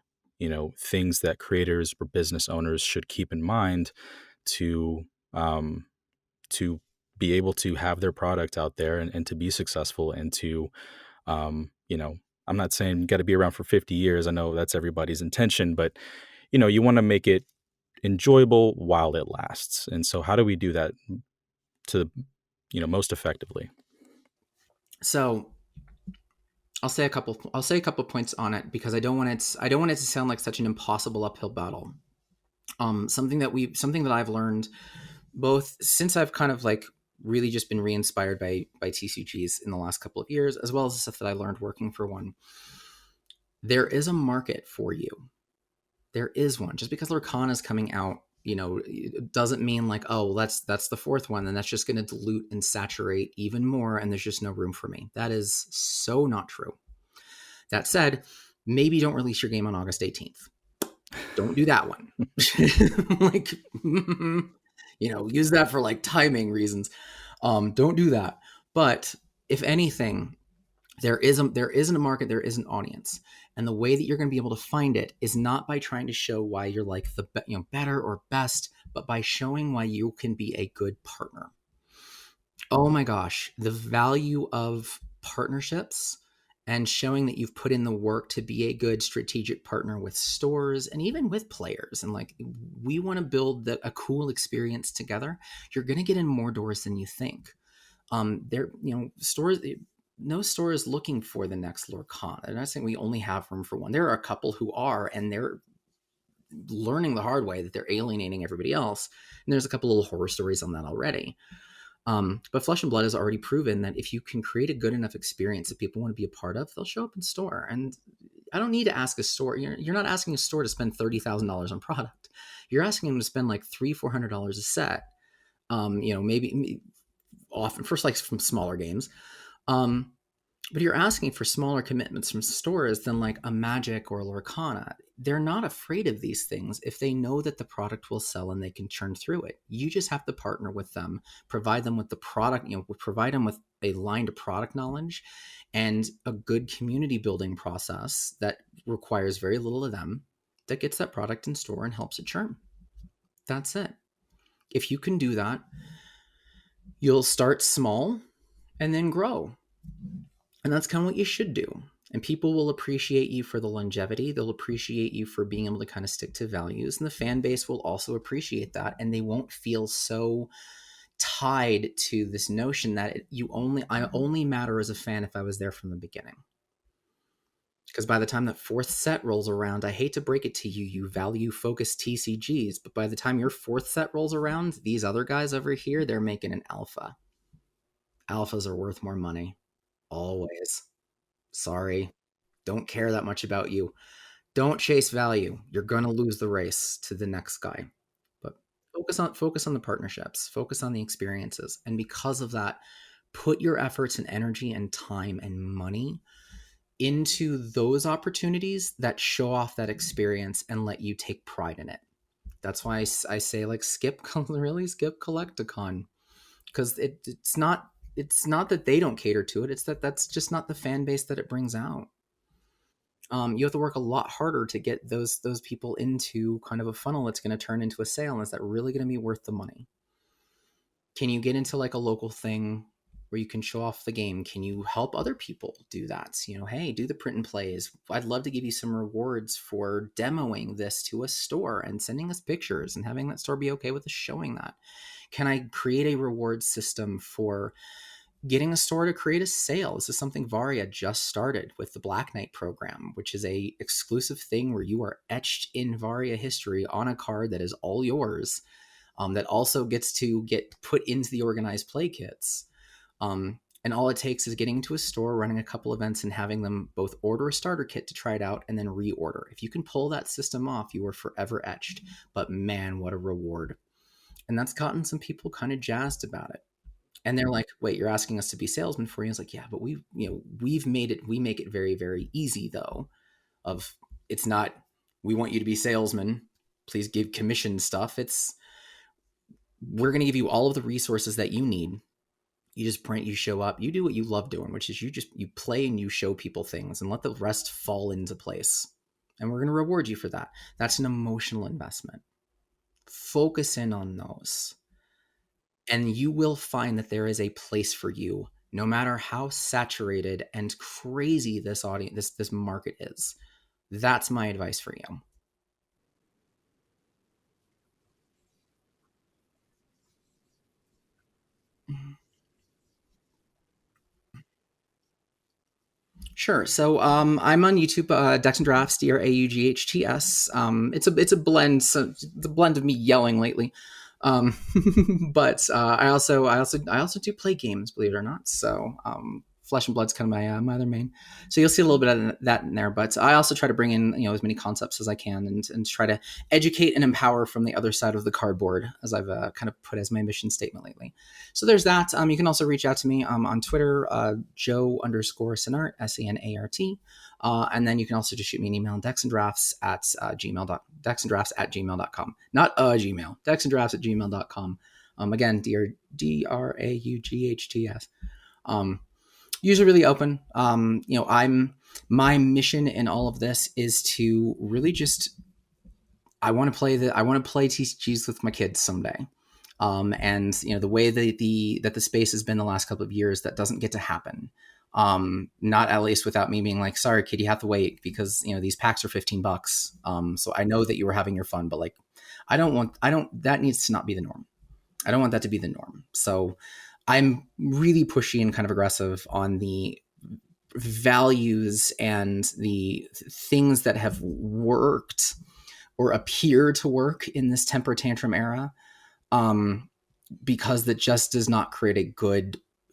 things that creators or business owners should keep in mind to be able to have their product out there and to be successful, and to, I'm not saying you got to be around for 50 years. I know that's everybody's intention, but, you want to make it enjoyable while it lasts. And so how do we do that to, most effectively? So I'll say a couple points on it, because I don't want it to sound like such an impossible uphill battle. Something that I've learned both since I've kind of like really just been re-inspired by TCGs in the last couple of years, as well as the stuff that I learned working for one. There is a market for you. There is one. Just because Lorcana is coming out, it doesn't mean like, oh, that's the fourth one, and that's just going to dilute and saturate even more, and there's just no room for me. That is so not true. That said, maybe don't release your game on August 18th. Don't do that one. Like, use that for like timing reasons. Don't do that. But if anything, there isn't a market, there is an audience. And the way that you're going to be able to find it is not by trying to show why you're like the better or best, but by showing why you can be a good partner. Oh my gosh, the value of partnerships and showing that you've put in the work to be a good strategic partner with stores and even with players. And like, we want to build a cool experience together. You're going to get in more doors than you think. Stores, no store is looking for the next Lorcana. I'm not saying we only have room for one. There are a couple who are, and they're learning the hard way that they're alienating everybody else. And there's a couple little horror stories on that already. But Flesh and Blood has already proven that if you can create a good enough experience that people want to be a part of, they'll show up in store. And I don't need to ask a store. You're not asking a store to spend $30,000 on product. You're asking them to spend like $300-400 a set. Maybe often first like from smaller games. But you're asking for smaller commitments from stores than like a Magic or a Lorcana. They're not afraid of these things if they know that the product will sell and they can churn through it. You just have to partner with them, provide them with the product, provide them with a line to product knowledge and a good community building process that requires very little of them, that gets that product in store and helps it churn. That's it. If you can do that, you'll start small and then grow. And that's kind of what you should do. And people will appreciate you for the longevity. They'll appreciate you for being able to kind of stick to values. And the fan base will also appreciate that. And they won't feel so tied to this notion that I only matter as a fan if I was there from the beginning. Because by the time that fourth set rolls around, I hate to break it to you, you value-focused TCGs, but by the time your fourth set rolls around, these other guys over here, they're making an alpha. Alphas are worth more money. Always. Sorry. Don't care that much about you. Don't chase value. You're going to lose the race to the next guy. But focus on the partnerships, focus on the experiences. And because of that, put your efforts and energy and time and money into those opportunities that show off that experience and let you take pride in it. That's why I say like skip Collecticon, because it's not that they don't cater to it. It's that's just not the fan base that it brings out. You have to work a lot harder to get those people into kind of a funnel that's going to turn into a sale. And is that really going to be worth the money? Can you get into like a local thing where you can show off the game? Can you help other people do that? Hey, do the print and plays. I'd love to give you some rewards for demoing this to a store and sending us pictures and having that store be okay with us showing that. Can I create a reward system for getting a store to create a sale? This is something Varia just started with the Black Knight program, which is a exclusive thing where you are etched in Varia history on a card that is all yours, that also gets to get put into the organized play kits. And all it takes is getting into a store, running a couple events, and having them both order a starter kit to try it out and then reorder. If you can pull that system off, you are forever etched. But man, what a reward. And that's gotten some people kind of jazzed about it. And they're like, wait, you're asking us to be salesmen for you? It's like, yeah, but we make it very, very easy though. It's not, we want you to be salesmen, please give commission stuff. We're going to give you all of the resources that you need. You just print, you show up, you do what you love doing, which is you play and you show people things and let the rest fall into place. And we're going to reward you for that. That's an emotional investment. Focus in on those. And you will find that there is a place for you, no matter how saturated and crazy this audience, this market is. That's my advice for you. Sure. So I'm on YouTube, Decks and Drafts, DRAUGHTS. It's a blend. So the blend of me yelling lately. But I also do play games, believe it or not. So Flesh and Blood's kind of my other main. So you'll see a little bit of that in there. But I also try to bring in as many concepts as I can and try to educate and empower from the other side of the cardboard, as I've kind of put as my mission statement lately. So there's that. You can also reach out to me on Twitter, Joe_Senart, SENART. And then you can also just shoot me an email, dexanddrafts at gmail.com. Not Gmail, dexanddrafts@gmail.com. Again, DRAUGHTS. Usually really open. My mission in all of this is to really just, I want to play TCGs with my kids someday. And the way that the space has been the last couple of years, that doesn't get to happen. Not at least without me being like, sorry, kid, you have to wait because, these packs are $15. So I know that you were having your fun, but like, that needs to not be the norm. I don't want that to be the norm. So I'm really pushy and kind of aggressive on the values and the things that have worked or appear to work in this temper tantrum era. Because that just does not create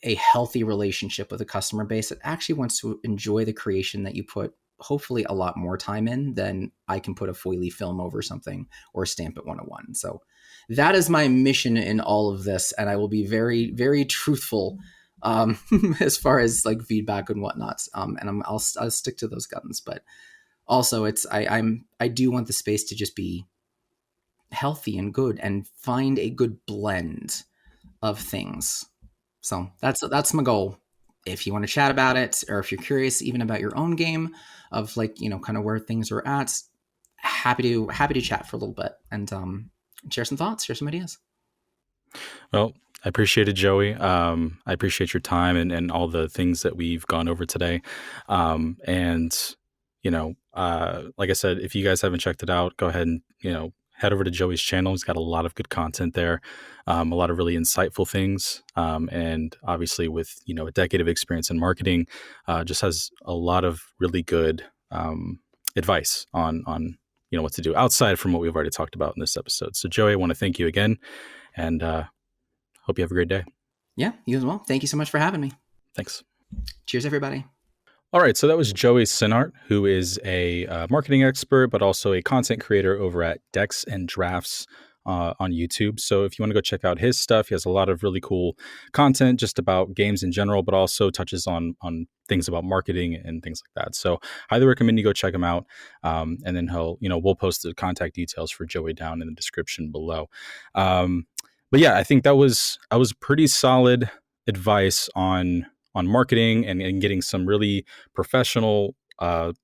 a healthy relationship with a customer base that actually wants to enjoy the creation that you put hopefully a lot more time in than I can put a foily film over something or stamp it 101. So that is my mission in all of this, and I will be very, very truthful as far as like feedback and whatnot. And I'll stick to those guns, but also I do want the space to just be healthy and good and find a good blend of things. So that's my goal. If you want to chat about it, or if you're curious even about your own game of like, you know, kind of where things are at, happy to chat for a little bit and share some thoughts, share some ideas. Well, I appreciate it, Joey. I appreciate your time and all the things that we've gone over today. And, you know, like I said, if you guys haven't checked it out, go ahead and, you know, head over to Joey's channel. He's got a lot of good content there, a lot of really insightful things. And obviously with, you know, a decade of experience in marketing, just has a lot of really good advice on, you know, what to do outside from what we've already talked about in this episode. So Joey, I want to thank you again, and hope you have a great day. Yeah, you as well. Thank you so much for having me. Thanks. Cheers, everybody. All right, so that was Joey Senart, who is a marketing expert, but also a content creator over at Decks and Drafts on YouTube. So if you want to go check out his stuff, he has a lot of really cool content just about games in general, but also touches on things about marketing and things like that. So highly recommend you go check him out. And then we'll post the contact details for Joey down in the description below. But yeah, I think that was pretty solid advice on marketing and getting some really professional,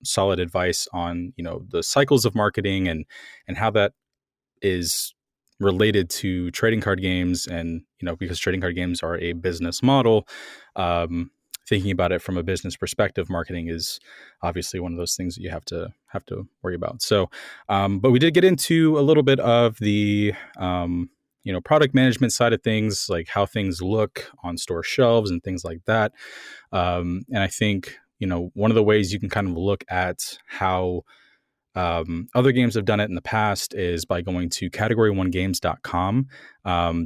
solid advice on, you know, the cycles of marketing and how that is related to trading card games. And, you know, because trading card games are a business model, thinking about it from a business perspective, marketing is obviously one of those things that you have to worry about. So, but we did get into a little bit of the, you know, product management side of things, like how things look on store shelves and things like that. And I think, you know, one of the ways you can kind of look at how other games have done it in the past is by going to category1games.com.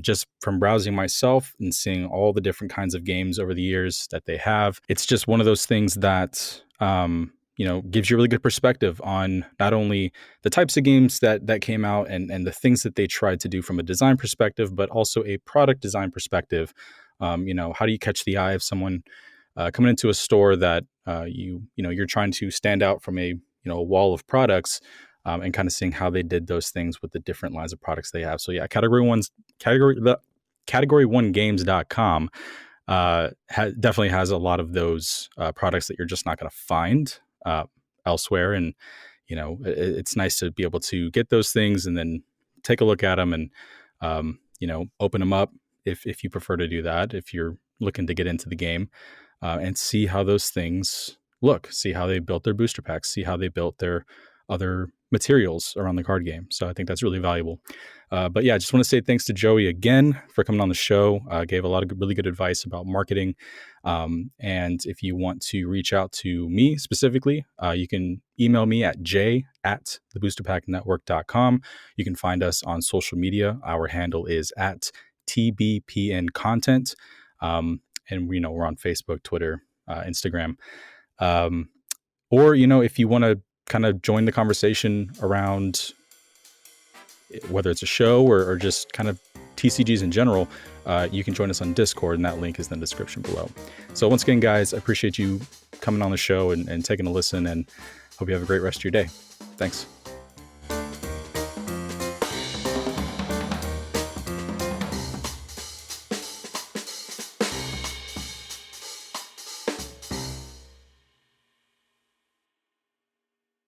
Just from browsing myself and seeing all the different kinds of games over the years that they have, it's just one of those things that, you know, gives you a really good perspective on not only the types of games that came out and the things that they tried to do from a design perspective, but also a product design perspective. You know, how do you catch the eye of someone coming into a store that you're trying to stand out from a a wall of products, and kind of seeing how they did those things with the different lines of products they have. So yeah, category1games.com definitely has a lot of those products that you're just not going to find elsewhere. And, you know, it's nice to be able to get those things and then take a look at them and, open them up if you prefer to do that, if you're looking to get into the game, and see how those things look, see how they built their booster packs, see how they built their other materials around the card game. So I think that's really valuable. But yeah, I just want to say thanks to Joey again for coming on the show. Gave a lot of really good advice about marketing. And if you want to reach out to me specifically, you can email me at j@theboosterpacknetwork.com. You can find us on social media. Our handle is at TBPN Content. And we're on Facebook, Twitter, Instagram. Or, if you want to kind of join the conversation around whether it's a show or just kind of TCGs in general, you can join us on Discord, and that link is in the description below. So once again, guys, I appreciate you coming on the show and taking a listen, and hope you have a great rest of your day. Thanks.